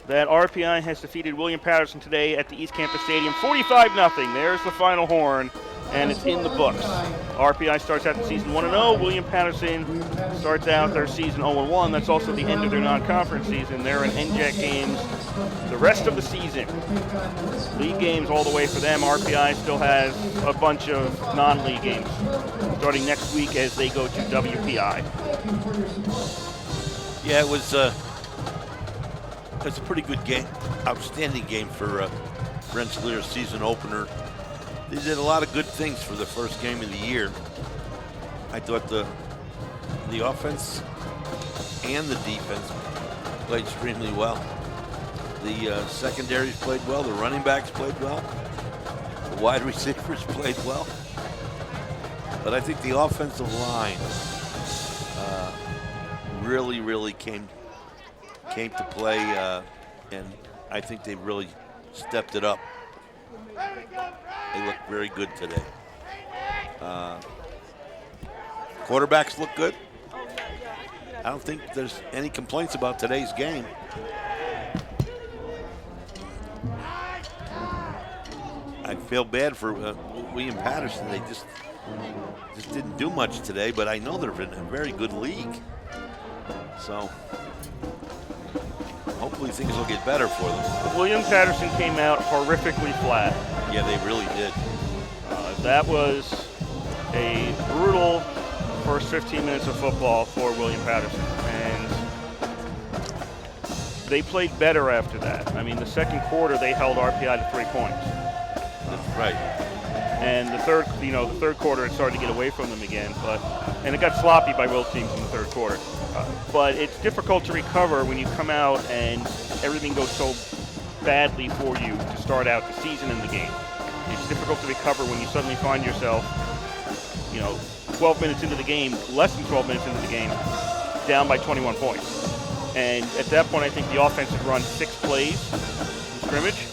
that RPI has defeated William Paterson today at the East Campus Stadium, 45-0. There's the final horn, and it's in the books. RPI starts out the season 1-0. William Paterson starts out their season 0-1. That's also the end of their non-conference season. They're in NJAC games the rest of the season. League games all the way for them. RPI still has a bunch of non-league games starting next week as they go to WPI. Yeah, it's a pretty good game, outstanding game for Rensselaer's season opener. They did a lot of good things for the first game of the year. I thought the offense and the defense played extremely well. The secondaries played well. The running backs played well. The wide receivers played well. But I think the offensive line really came to play, and I think they really stepped it up. They look very good today. Quarterbacks look good. I don't think there's any complaints about today's game. I feel bad for William Paterson. They just didn't do much today, but I know they're in a very good league. So hopefully things will get better for them. William Paterson came out horrifically flat. Yeah, they really did. That was a brutal first 15 minutes of football for William Paterson, and they played better after that. I mean, the second quarter they held RPI to 3 points. That's right. And the third quarter it started to get away from them again, and it got sloppy by both teams in the third quarter. But it's difficult to recover when you come out and everything goes so badly for you to start out the season and the game. It's difficult to recover when you suddenly find yourself, 12 minutes into the game, less than 12 minutes into the game, down by 21 points. And at that point, I think the offense had run 6 plays in scrimmage.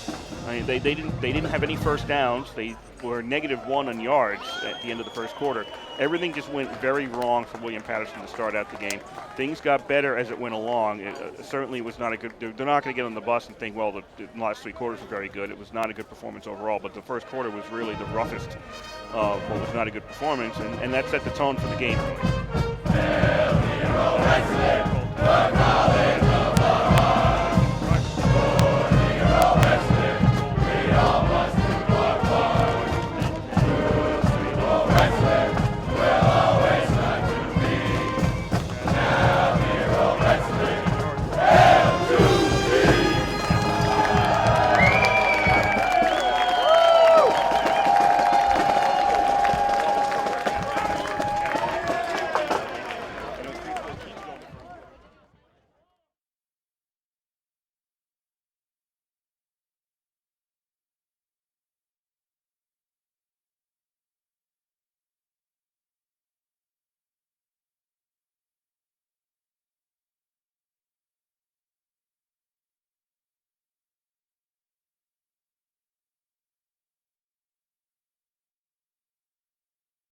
I mean, they didn't have any first downs. They were -1 on yards at the end of the first quarter. Everything just went very wrong for William Paterson to start out the game. Things got better as it went along. Certainly was not a good. They're not going to get on the bus and think, well, the last 3 quarters were very good. It was not a good performance overall, but the first quarter was really the roughest of what was not a good performance, and that set the tone for the game.